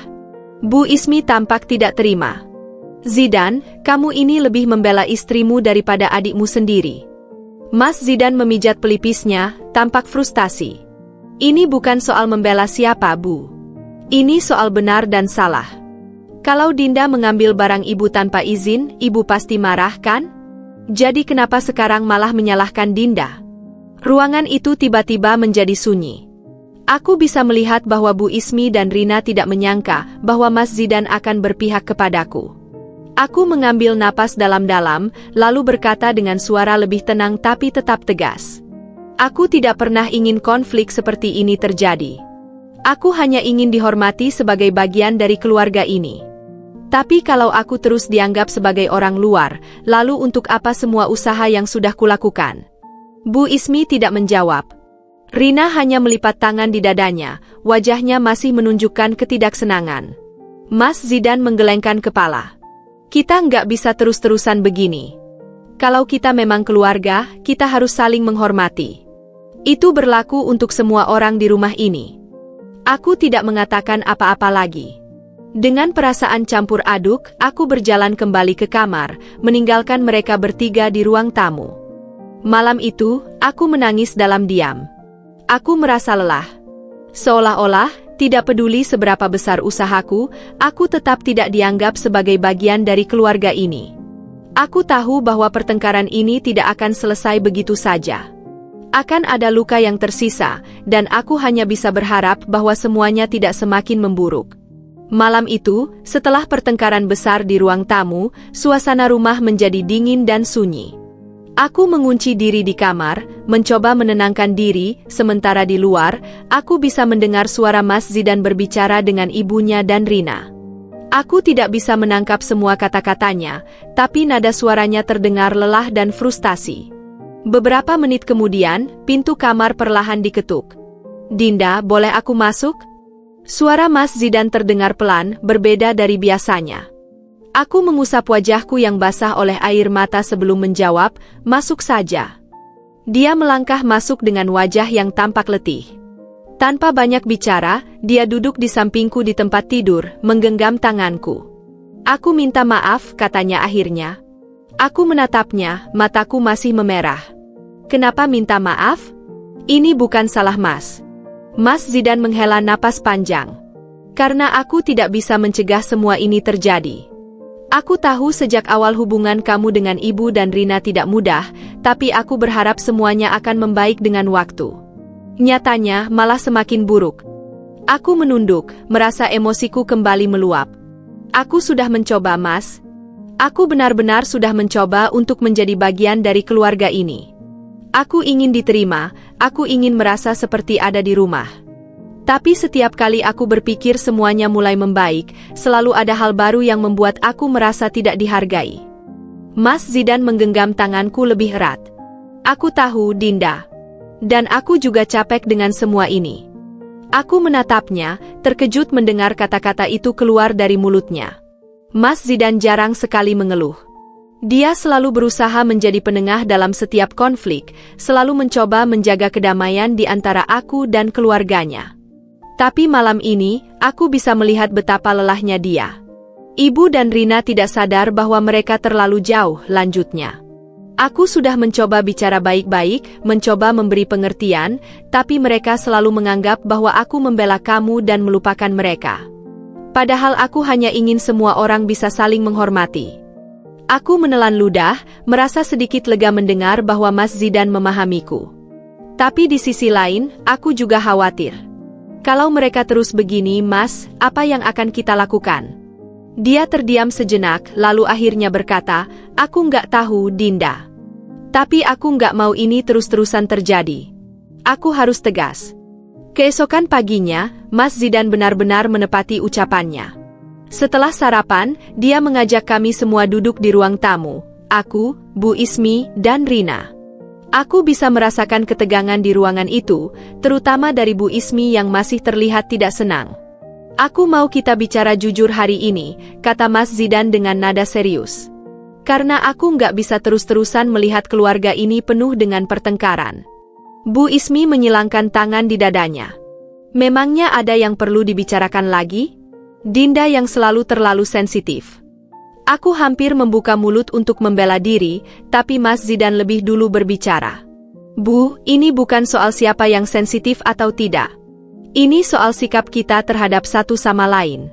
Bu Ismi tampak tidak terima. Zidan, kamu ini lebih membela istrimu daripada adikmu sendiri. Mas Zidan memijat pelipisnya, tampak frustasi. Ini bukan soal membela siapa, Bu. Ini soal benar dan salah. Kalau Dinda mengambil barang ibu tanpa izin, ibu pasti marah, kan? Jadi kenapa sekarang malah menyalahkan Dinda? Ruangan itu tiba-tiba menjadi sunyi. Aku bisa melihat bahwa Bu Ismi dan Rina tidak menyangka bahwa Mas Zidan akan berpihak kepadaku. Aku mengambil napas dalam-dalam, lalu berkata dengan suara lebih tenang tapi tetap tegas. Aku tidak pernah ingin konflik seperti ini terjadi. Aku hanya ingin dihormati sebagai bagian dari keluarga ini. Tapi kalau aku terus dianggap sebagai orang luar, lalu untuk apa semua usaha yang sudah kulakukan? Bu Ismi tidak menjawab. Rina hanya melipat tangan di dadanya, wajahnya masih menunjukkan ketidaksenangan. Mas Zidan menggelengkan kepala. Kita nggak bisa terus-terusan begini. Kalau kita memang keluarga, kita harus saling menghormati. Itu berlaku untuk semua orang di rumah ini. Aku tidak mengatakan apa-apa lagi. Dengan perasaan campur aduk, aku berjalan kembali ke kamar, meninggalkan mereka bertiga di ruang tamu. Malam itu, aku menangis dalam diam. Aku merasa lelah. Seolah-olah, tidak peduli seberapa besar usahaku, aku tetap tidak dianggap sebagai bagian dari keluarga ini. Aku tahu bahwa pertengkaran ini tidak akan selesai begitu saja. Akan ada luka yang tersisa, dan aku hanya bisa berharap bahwa semuanya tidak semakin memburuk. Malam itu, setelah pertengkaran besar di ruang tamu, suasana rumah menjadi dingin dan sunyi. Aku mengunci diri di kamar, mencoba menenangkan diri, sementara di luar, aku bisa mendengar suara Mas Zidan berbicara dengan ibunya dan Rina. Aku tidak bisa menangkap semua kata-katanya, tapi nada suaranya terdengar lelah dan frustasi. Beberapa menit kemudian, pintu kamar perlahan diketuk. Dinda, boleh aku masuk? Suara Mas Zidan terdengar pelan, berbeda dari biasanya. Aku mengusap wajahku yang basah oleh air mata sebelum menjawab, masuk saja. Dia melangkah masuk dengan wajah yang tampak letih. Tanpa banyak bicara, dia duduk di sampingku di tempat tidur, menggenggam tanganku. Aku minta maaf, katanya akhirnya. Aku menatapnya, mataku masih memerah. Kenapa minta maaf? Ini bukan salah Mas. Mas Zidan menghela napas panjang. Karena aku tidak bisa mencegah semua ini terjadi. Aku tahu sejak awal hubungan kamu dengan Ibu dan Rina tidak mudah, tapi aku berharap semuanya akan membaik dengan waktu. Nyatanya malah semakin buruk. Aku menunduk, merasa emosiku kembali meluap. Aku sudah mencoba, Mas. Aku benar-benar sudah mencoba untuk menjadi bagian dari keluarga ini. Aku ingin diterima, aku ingin merasa seperti ada di rumah. Tapi setiap kali aku berpikir semuanya mulai membaik, selalu ada hal baru yang membuat aku merasa tidak dihargai. Mas Zidan menggenggam tanganku lebih erat. Aku tahu, Dinda. Dan aku juga capek dengan semua ini. Aku menatapnya, terkejut mendengar kata-kata itu keluar dari mulutnya. Mas Zidan jarang sekali mengeluh. Dia selalu berusaha menjadi penengah dalam setiap konflik, selalu mencoba menjaga kedamaian di antara aku dan keluarganya. Tapi malam ini, aku bisa melihat betapa lelahnya dia. Ibu dan Rina tidak sadar bahwa mereka terlalu jauh, lanjutnya. Aku sudah mencoba bicara baik-baik, mencoba memberi pengertian, tapi mereka selalu menganggap bahwa aku membela kamu dan melupakan mereka. Padahal aku hanya ingin semua orang bisa saling menghormati. Aku menelan ludah, merasa sedikit lega mendengar bahwa Mas Zidan memahamiku. Tapi di sisi lain, aku juga khawatir. Kalau mereka terus begini, Mas, apa yang akan kita lakukan? Dia terdiam sejenak, lalu akhirnya berkata, aku nggak tahu, Dinda. Tapi aku nggak mau ini terus-terusan terjadi. Aku harus tegas. Keesokan paginya, Mas Zidan benar-benar menepati ucapannya. Setelah sarapan, dia mengajak kami semua duduk di ruang tamu. Aku, Bu Ismi, dan Rina. Aku bisa merasakan ketegangan di ruangan itu, terutama dari Bu Ismi yang masih terlihat tidak senang. Aku mau kita bicara jujur hari ini, kata Mas Zidan dengan nada serius. Karena aku nggak bisa terus-terusan melihat keluarga ini penuh dengan pertengkaran. Bu Ismi menyilangkan tangan di dadanya. Memangnya ada yang perlu dibicarakan lagi? Dinda yang selalu terlalu sensitif. Aku hampir membuka mulut untuk membela diri, tapi Mas Zidan lebih dulu berbicara. Bu, ini bukan soal siapa yang sensitif atau tidak. Ini soal sikap kita terhadap satu sama lain.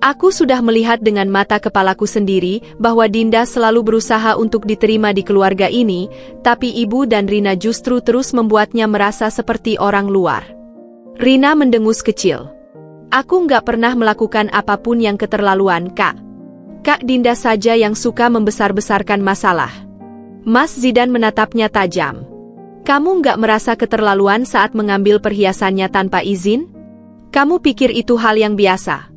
Aku sudah melihat dengan mata kepalaku sendiri bahwa Dinda selalu berusaha untuk diterima di keluarga ini, tapi Ibu dan Rina justru terus membuatnya merasa seperti orang luar. Rina mendengus kecil. Aku nggak pernah melakukan apapun yang keterlaluan, Kak. Kak Dinda saja yang suka membesar-besarkan masalah. Mas Zidan menatapnya tajam. Kamu nggak merasa keterlaluan saat mengambil perhiasannya tanpa izin? Kamu pikir itu hal yang biasa?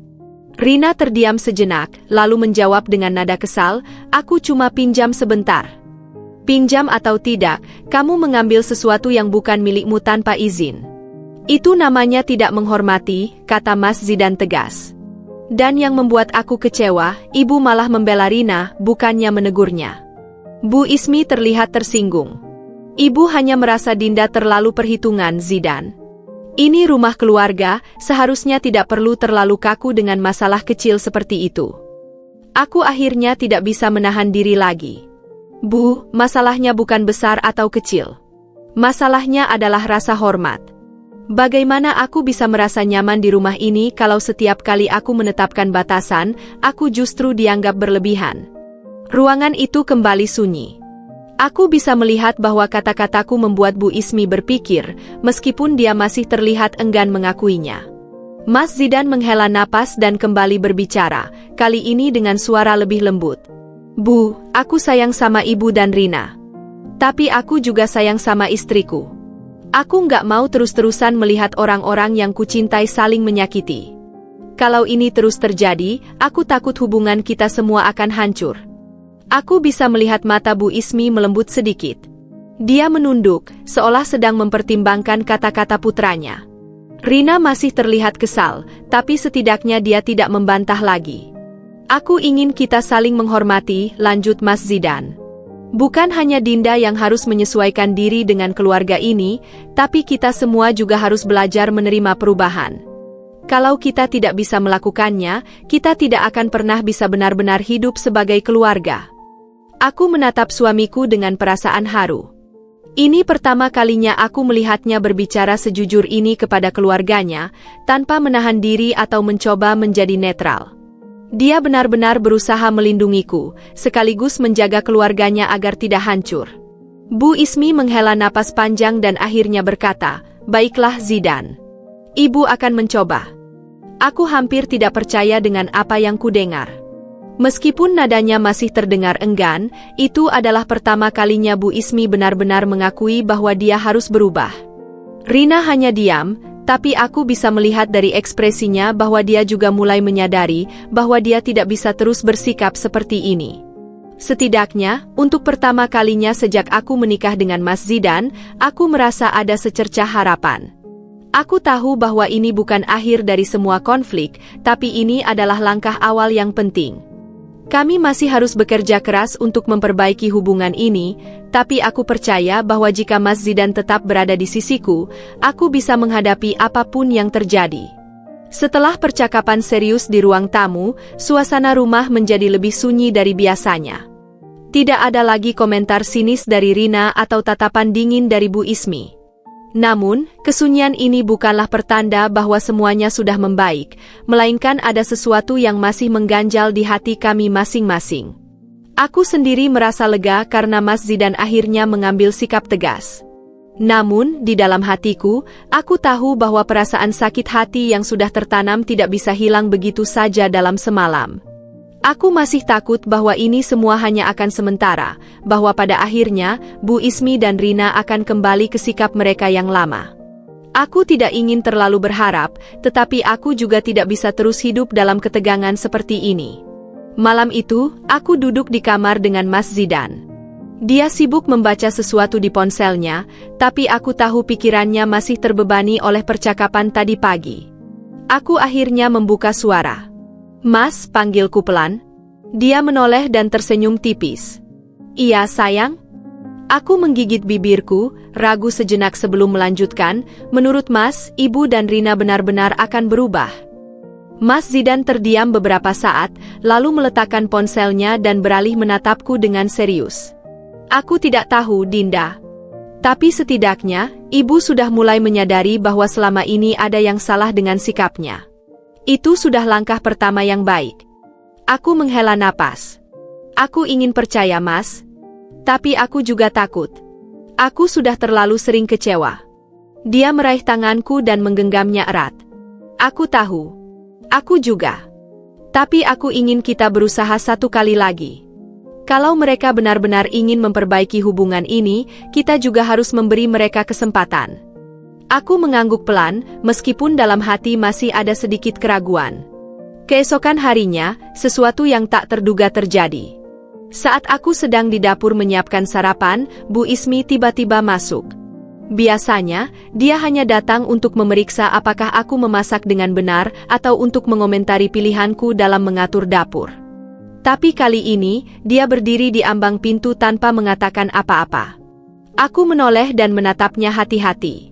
Rina terdiam sejenak, lalu menjawab dengan nada kesal, aku cuma pinjam sebentar. Pinjam atau tidak, kamu mengambil sesuatu yang bukan milikmu tanpa izin. Itu namanya tidak menghormati, kata Mas Zidan tegas. Dan yang membuat aku kecewa, Ibu malah membela Rina, bukannya menegurnya. Bu Ismi terlihat tersinggung. Ibu hanya merasa Dinda terlalu perhitungan, Zidan. Ini rumah keluarga, seharusnya tidak perlu terlalu kaku dengan masalah kecil seperti itu. Aku akhirnya tidak bisa menahan diri lagi. Bu, masalahnya bukan besar atau kecil. Masalahnya adalah rasa hormat. Bagaimana aku bisa merasa nyaman di rumah ini kalau setiap kali aku menetapkan batasan, aku justru dianggap berlebihan? Ruangan itu kembali sunyi. Aku bisa melihat bahwa kata-kataku membuat Bu Ismi berpikir, meskipun dia masih terlihat enggan mengakuinya. Mas Zidan menghela napas dan kembali berbicara, kali ini dengan suara lebih lembut. Bu, aku sayang sama Ibu dan Rina. Tapi aku juga sayang sama istriku. Aku nggak mau terus-terusan melihat orang-orang yang kucintai saling menyakiti. Kalau ini terus terjadi, aku takut hubungan kita semua akan hancur. Aku bisa melihat mata Bu Ismi melembut sedikit. Dia menunduk, seolah sedang mempertimbangkan kata-kata putranya. Rina masih terlihat kesal, tapi setidaknya dia tidak membantah lagi. Aku ingin kita saling menghormati, lanjut Mas Zidan. Bukan hanya Dinda yang harus menyesuaikan diri dengan keluarga ini, tapi kita semua juga harus belajar menerima perubahan. Kalau kita tidak bisa melakukannya, kita tidak akan pernah bisa benar-benar hidup sebagai keluarga. Aku menatap suamiku dengan perasaan haru. Ini pertama kalinya aku melihatnya berbicara sejujur ini kepada keluarganya, tanpa menahan diri atau mencoba menjadi netral. Dia benar-benar berusaha melindungiku, sekaligus menjaga keluarganya agar tidak hancur. Bu Ismi menghela napas panjang dan akhirnya berkata, "Baiklah Zidan. Ibu akan mencoba." Aku hampir tidak percaya dengan apa yang kudengar. Meskipun nadanya masih terdengar enggan, itu adalah pertama kalinya Bu Ismi benar-benar mengakui bahwa dia harus berubah. Rina hanya diam, tapi aku bisa melihat dari ekspresinya bahwa dia juga mulai menyadari bahwa dia tidak bisa terus bersikap seperti ini. Setidaknya, untuk pertama kalinya sejak aku menikah dengan Mas Zidan, aku merasa ada secercah harapan. Aku tahu bahwa ini bukan akhir dari semua konflik, tapi ini adalah langkah awal yang penting. Kami masih harus bekerja keras untuk memperbaiki hubungan ini, tapi aku percaya bahwa jika Mas Zidan tetap berada di sisiku, aku bisa menghadapi apapun yang terjadi. Setelah percakapan serius di ruang tamu, suasana rumah menjadi lebih sunyi dari biasanya. Tidak ada lagi komentar sinis dari Rina atau tatapan dingin dari Bu Ismi. Namun, kesunyian ini bukanlah pertanda bahwa semuanya sudah membaik, melainkan ada sesuatu yang masih mengganjal di hati kami masing-masing. Aku sendiri merasa lega karena Mas Zidan akhirnya mengambil sikap tegas. Namun, di dalam hatiku, aku tahu bahwa perasaan sakit hati yang sudah tertanam tidak bisa hilang begitu saja dalam semalam. Aku masih takut bahwa ini semua hanya akan sementara, bahwa pada akhirnya, Bu Ismi dan Rina akan kembali ke sikap mereka yang lama. Aku tidak ingin terlalu berharap, tetapi aku juga tidak bisa terus hidup dalam ketegangan seperti ini. Malam itu, aku duduk di kamar dengan Mas Zidan. Dia sibuk membaca sesuatu di ponselnya, tapi aku tahu pikirannya masih terbebani oleh percakapan tadi pagi. Aku akhirnya membuka suara. "Mas," panggilku pelan. Dia menoleh dan tersenyum tipis. "Iya, sayang?" Aku menggigit bibirku, ragu sejenak sebelum melanjutkan. "Menurut Mas, Ibu dan Rina benar-benar akan berubah." Mas Zidan terdiam beberapa saat, lalu meletakkan ponselnya dan beralih menatapku dengan serius. "Aku tidak tahu, Dinda. Tapi setidaknya, Ibu sudah mulai menyadari bahwa selama ini ada yang salah dengan sikapnya. Itu sudah langkah pertama yang baik." Aku menghela napas. "Aku ingin percaya, Mas. Tapi aku juga takut. Aku sudah terlalu sering kecewa." Dia meraih tanganku dan menggenggamnya erat. "Aku tahu. Aku juga. Tapi aku ingin kita berusaha satu kali lagi. Kalau mereka benar-benar ingin memperbaiki hubungan ini, kita juga harus memberi mereka kesempatan." Aku mengangguk pelan, meskipun dalam hati masih ada sedikit keraguan. Keesokan harinya, sesuatu yang tak terduga terjadi. Saat aku sedang di dapur menyiapkan sarapan, Bu Ismi tiba-tiba masuk. Biasanya, dia hanya datang untuk memeriksa apakah aku memasak dengan benar atau untuk mengomentari pilihanku dalam mengatur dapur. Tapi kali ini, dia berdiri di ambang pintu tanpa mengatakan apa-apa. Aku menoleh dan menatapnya hati-hati.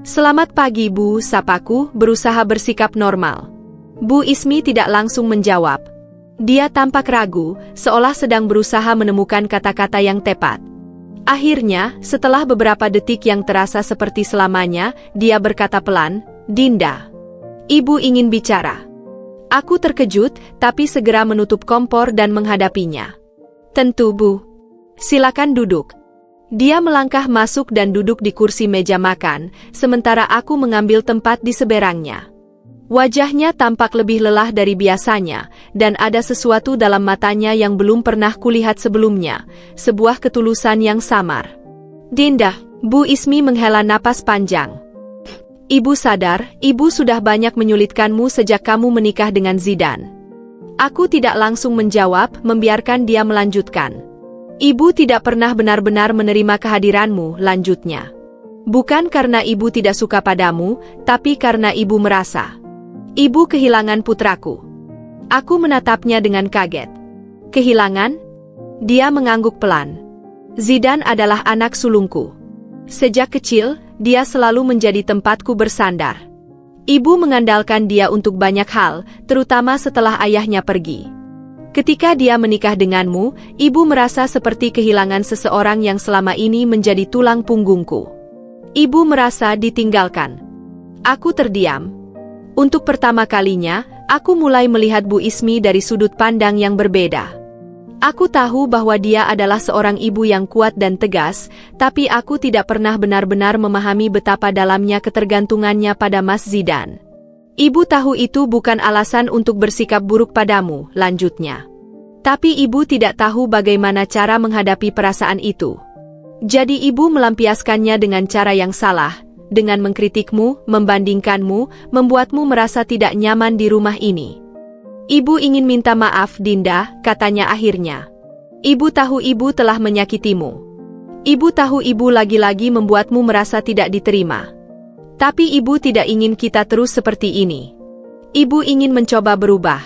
"Selamat pagi, Bu," sapaku, berusaha bersikap normal. Bu Ismi tidak langsung menjawab. Dia tampak ragu, seolah sedang berusaha menemukan kata-kata yang tepat. Akhirnya, setelah beberapa detik yang terasa seperti selamanya, dia berkata pelan, "Dinda, Ibu ingin bicara." Aku terkejut, tapi segera menutup kompor dan menghadapinya. "Tentu, Bu. Silakan duduk." Dia melangkah masuk dan duduk di kursi meja makan, sementara aku mengambil tempat di seberangnya. Wajahnya tampak lebih lelah dari biasanya, dan ada sesuatu dalam matanya yang belum pernah kulihat sebelumnya, sebuah ketulusan yang samar. "Dinda," Bu Ismi menghela napas panjang. "Ibu sadar, Ibu sudah banyak menyulitkanmu sejak kamu menikah dengan Zidan." Aku tidak langsung menjawab, membiarkan dia melanjutkan. "Ibu tidak pernah benar-benar menerima kehadiranmu," lanjutnya. "Bukan karena Ibu tidak suka padamu, tapi karena Ibu merasa Ibu kehilangan putraku." Aku menatapnya dengan kaget. "Kehilangan?" Dia mengangguk pelan. "Zidan adalah anak sulungku. Sejak kecil, dia selalu menjadi tempatku bersandar. Ibu mengandalkan dia untuk banyak hal, terutama setelah ayahnya pergi. Ketika dia menikah denganmu, ibu merasa seperti kehilangan seseorang yang selama ini menjadi tulang punggungku. Ibu merasa ditinggalkan. Aku terdiam. Untuk pertama kalinya, aku mulai melihat Bu Ismi dari sudut pandang yang berbeda. Aku tahu bahwa dia adalah seorang ibu yang kuat dan tegas, tapi aku tidak pernah benar-benar memahami betapa dalamnya ketergantungannya pada Mas Zidan. Ibu tahu itu bukan alasan untuk bersikap buruk padamu, lanjutnya. Tapi ibu tidak tahu bagaimana cara menghadapi perasaan itu. Jadi ibu melampiaskannya dengan cara yang salah, dengan mengkritikmu, membandingkanmu, membuatmu merasa tidak nyaman di rumah ini. Ibu ingin minta maaf, Dinda, katanya akhirnya. Ibu tahu ibu telah menyakitimu. Ibu tahu ibu lagi-lagi membuatmu merasa tidak diterima. Tapi ibu tidak ingin kita terus seperti ini. Ibu ingin mencoba berubah.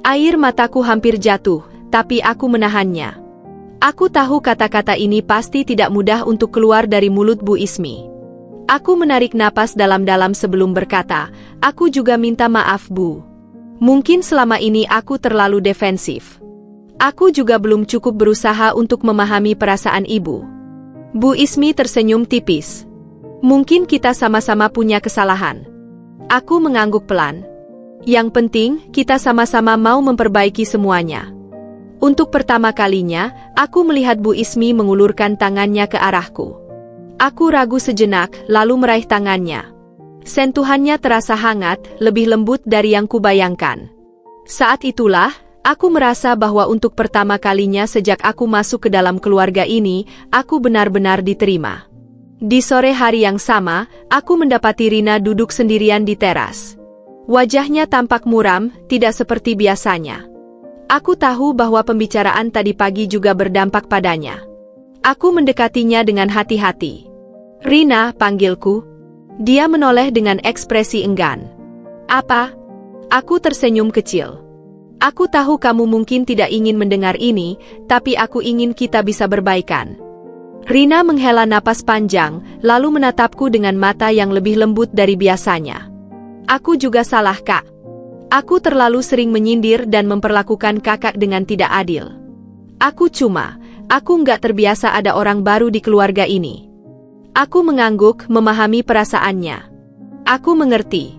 Air mataku hampir jatuh, tapi aku menahannya. Aku tahu kata-kata ini pasti tidak mudah untuk keluar dari mulut Bu Ismi. Aku menarik napas dalam-dalam sebelum berkata, aku juga minta maaf, Bu. Mungkin selama ini aku terlalu defensif. Aku juga belum cukup berusaha untuk memahami perasaan ibu. Bu Ismi tersenyum tipis. Mungkin kita sama-sama punya kesalahan. Aku mengangguk pelan. Yang penting, kita sama-sama mau memperbaiki semuanya. Untuk pertama kalinya, aku melihat Bu Ismi mengulurkan tangannya ke arahku. Aku ragu sejenak, lalu meraih tangannya. Sentuhannya terasa hangat, lebih lembut dari yang kubayangkan. Saat itulah, aku merasa bahwa untuk pertama kalinya sejak aku masuk ke dalam keluarga ini, aku benar-benar diterima. Di sore hari yang sama, aku mendapati Rina duduk sendirian di teras. Wajahnya tampak muram, tidak seperti biasanya. Aku tahu bahwa pembicaraan tadi pagi juga berdampak padanya. Aku mendekatinya dengan hati-hati. Rina, panggilku. Dia menoleh dengan ekspresi enggan. Apa? Aku tersenyum kecil. Aku tahu kamu mungkin tidak ingin mendengar ini, tapi aku ingin kita bisa berbaikan. Rina menghela napas panjang, lalu menatapku dengan mata yang lebih lembut dari biasanya. Aku juga salah, Kak. Aku terlalu sering menyindir dan memperlakukan kakak dengan tidak adil. Aku nggak terbiasa ada orang baru di keluarga ini. Aku mengangguk, memahami perasaannya. Aku mengerti.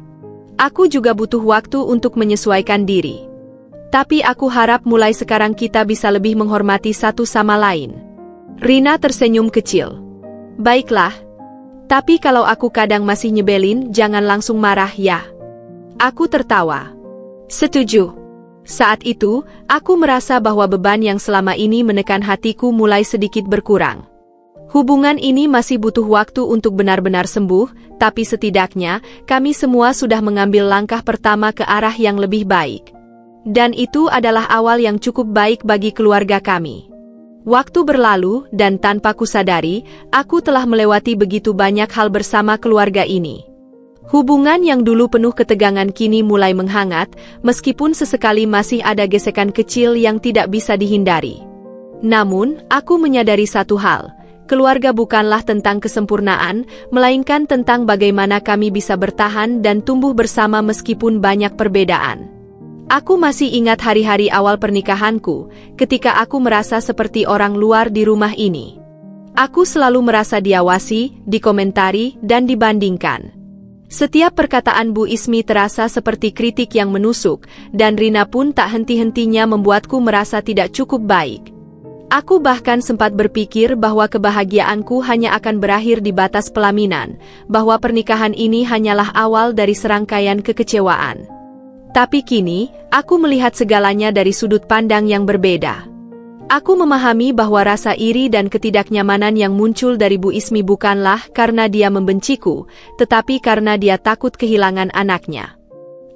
Aku juga butuh waktu untuk menyesuaikan diri. Tapi aku harap mulai sekarang kita bisa lebih menghormati satu sama lain. Rina tersenyum kecil. Baiklah. Tapi kalau aku kadang masih nyebelin, jangan langsung marah ya. Aku tertawa. Setuju. Saat itu, aku merasa bahwa beban yang selama ini menekan hatiku mulai sedikit berkurang. Hubungan ini masih butuh waktu untuk benar-benar sembuh, tapi setidaknya, kami semua sudah mengambil langkah pertama ke arah yang lebih baik. Dan itu adalah awal yang cukup baik bagi keluarga kami. Waktu berlalu, dan tanpa kusadari, aku telah melewati begitu banyak hal bersama keluarga ini. Hubungan yang dulu penuh ketegangan kini mulai menghangat, meskipun sesekali masih ada gesekan kecil yang tidak bisa dihindari. Namun, aku menyadari satu hal, keluarga bukanlah tentang kesempurnaan, melainkan tentang bagaimana kami bisa bertahan dan tumbuh bersama meskipun banyak perbedaan. Aku masih ingat hari-hari awal pernikahanku, ketika aku merasa seperti orang luar di rumah ini. Aku selalu merasa diawasi, dikomentari, dan dibandingkan. Setiap perkataan Bu Ismi terasa seperti kritik yang menusuk, dan Rina pun tak henti-hentinya membuatku merasa tidak cukup baik. Aku bahkan sempat berpikir bahwa kebahagiaanku hanya akan berakhir di batas pelaminan, bahwa pernikahan ini hanyalah awal dari serangkaian kekecewaan. Tapi kini, aku melihat segalanya dari sudut pandang yang berbeda. Aku memahami bahwa rasa iri dan ketidaknyamanan yang muncul dari Bu Ismi bukanlah karena dia membenciku, tetapi karena dia takut kehilangan anaknya.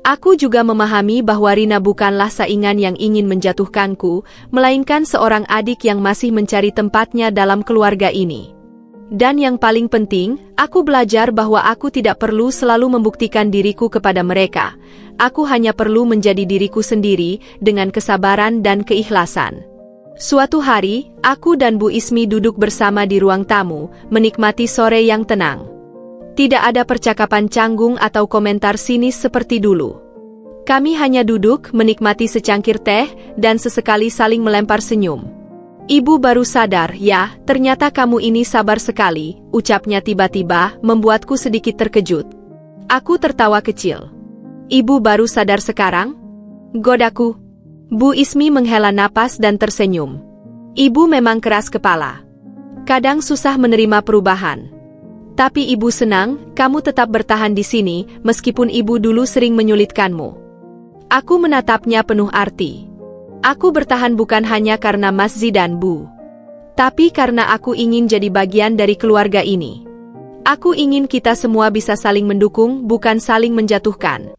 Aku juga memahami bahwa Rina bukanlah saingan yang ingin menjatuhkanku, melainkan seorang adik yang masih mencari tempatnya dalam keluarga ini. Dan yang paling penting, aku belajar bahwa aku tidak perlu selalu membuktikan diriku kepada mereka. Aku hanya perlu menjadi diriku sendiri, dengan kesabaran dan keikhlasan. Suatu hari, aku dan Bu Ismi duduk bersama di ruang tamu, menikmati sore yang tenang. Tidak ada percakapan canggung atau komentar sinis seperti dulu. Kami hanya duduk, menikmati secangkir teh, dan sesekali saling melempar senyum. Ibu baru sadar, ya, ternyata kamu ini sabar sekali, ucapnya tiba-tiba, membuatku sedikit terkejut. Aku tertawa kecil. Ibu baru sadar sekarang? Godaku. Bu Ismi menghela napas dan tersenyum. Ibu memang keras kepala. Kadang susah menerima perubahan. Tapi ibu senang, kamu tetap bertahan di sini, meskipun ibu dulu sering menyulitkanmu. Aku menatapnya penuh arti. Aku bertahan bukan hanya karena Mas Zidan, Bu. Tapi karena aku ingin jadi bagian dari keluarga ini. Aku ingin kita semua bisa saling mendukung, bukan saling menjatuhkan.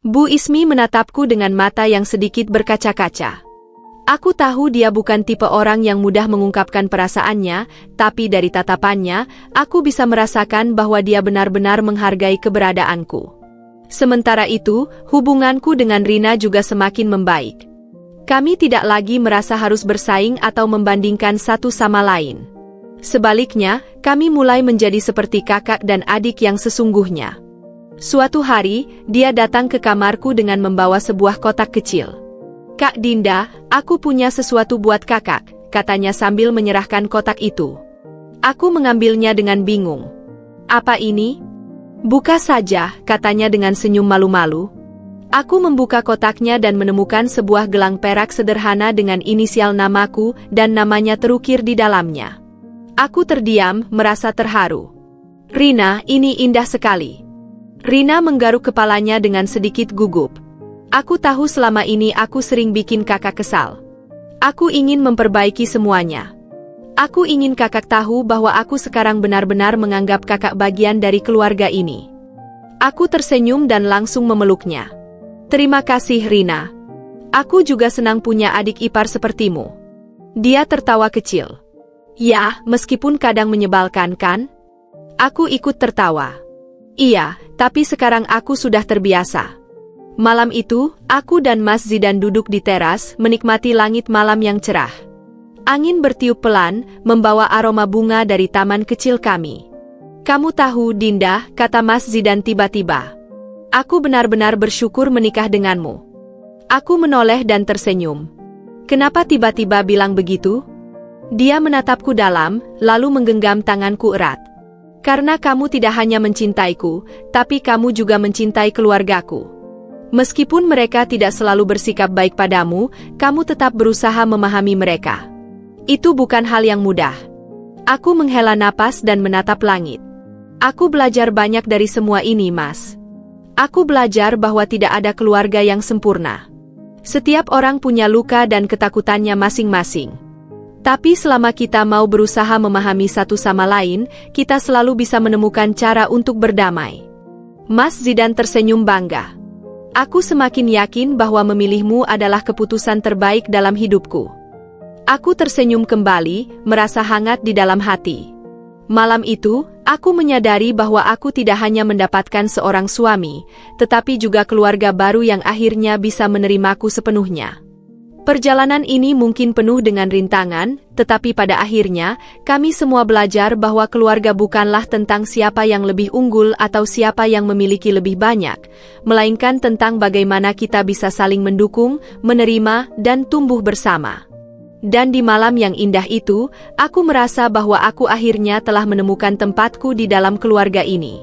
Bu Ismi menatapku dengan mata yang sedikit berkaca-kaca. Aku tahu dia bukan tipe orang yang mudah mengungkapkan perasaannya, tapi dari tatapannya, aku bisa merasakan bahwa dia benar-benar menghargai keberadaanku. Sementara itu, hubunganku dengan Rina juga semakin membaik. Kami tidak lagi merasa harus bersaing atau membandingkan satu sama lain. Sebaliknya, kami mulai menjadi seperti kakak dan adik yang sesungguhnya. Suatu hari, dia datang ke kamarku dengan membawa sebuah kotak kecil. "Kak Dinda, aku punya sesuatu buat kakak," katanya sambil menyerahkan kotak itu. Aku mengambilnya dengan bingung. "Apa ini?" "Buka saja," katanya dengan senyum malu-malu. Aku membuka kotaknya dan menemukan sebuah gelang perak sederhana dengan inisial namaku dan namanya terukir di dalamnya. Aku terdiam, merasa terharu. "Rina, ini indah sekali." Rina menggaruk kepalanya dengan sedikit gugup. Aku tahu selama ini aku sering bikin kakak kesal. Aku ingin memperbaiki semuanya. Aku ingin kakak tahu bahwa aku sekarang benar-benar menganggap kakak bagian dari keluarga ini. Aku tersenyum dan langsung memeluknya. "Terima kasih, Rina. Aku juga senang punya adik ipar sepertimu." Dia tertawa kecil. "Ya, meskipun kadang menyebalkan kan?" Aku ikut tertawa. "Iya, tapi sekarang aku sudah terbiasa." Malam itu, aku dan Mas Zidan duduk di teras, menikmati langit malam yang cerah. Angin bertiup pelan, membawa aroma bunga dari taman kecil kami. "Kamu tahu, Dinda," kata Mas Zidan tiba-tiba. "Aku benar-benar bersyukur menikah denganmu." Aku menoleh dan tersenyum. "Kenapa tiba-tiba bilang begitu?" Dia menatapku dalam, lalu menggenggam tanganku erat. "Karena kamu tidak hanya mencintaiku, tapi kamu juga mencintai keluargaku. Meskipun mereka tidak selalu bersikap baik padamu, kamu tetap berusaha memahami mereka. Itu bukan hal yang mudah." Aku menghela napas dan menatap langit. "Aku belajar banyak dari semua ini, Mas. Aku belajar bahwa tidak ada keluarga yang sempurna. Setiap orang punya luka dan ketakutannya masing-masing. Tapi selama kita mau berusaha memahami satu sama lain, kita selalu bisa menemukan cara untuk berdamai." Mas Zidan tersenyum bangga. "Aku semakin yakin bahwa memilihmu adalah keputusan terbaik dalam hidupku." Aku tersenyum kembali, merasa hangat di dalam hati. Malam itu, aku menyadari bahwa aku tidak hanya mendapatkan seorang suami, tetapi juga keluarga baru yang akhirnya bisa menerimaku sepenuhnya. Perjalanan ini mungkin penuh dengan rintangan, tetapi pada akhirnya, kami semua belajar bahwa keluarga bukanlah tentang siapa yang lebih unggul atau siapa yang memiliki lebih banyak, melainkan tentang bagaimana kita bisa saling mendukung, menerima, dan tumbuh bersama. Dan di malam yang indah itu, aku merasa bahwa aku akhirnya telah menemukan tempatku di dalam keluarga ini.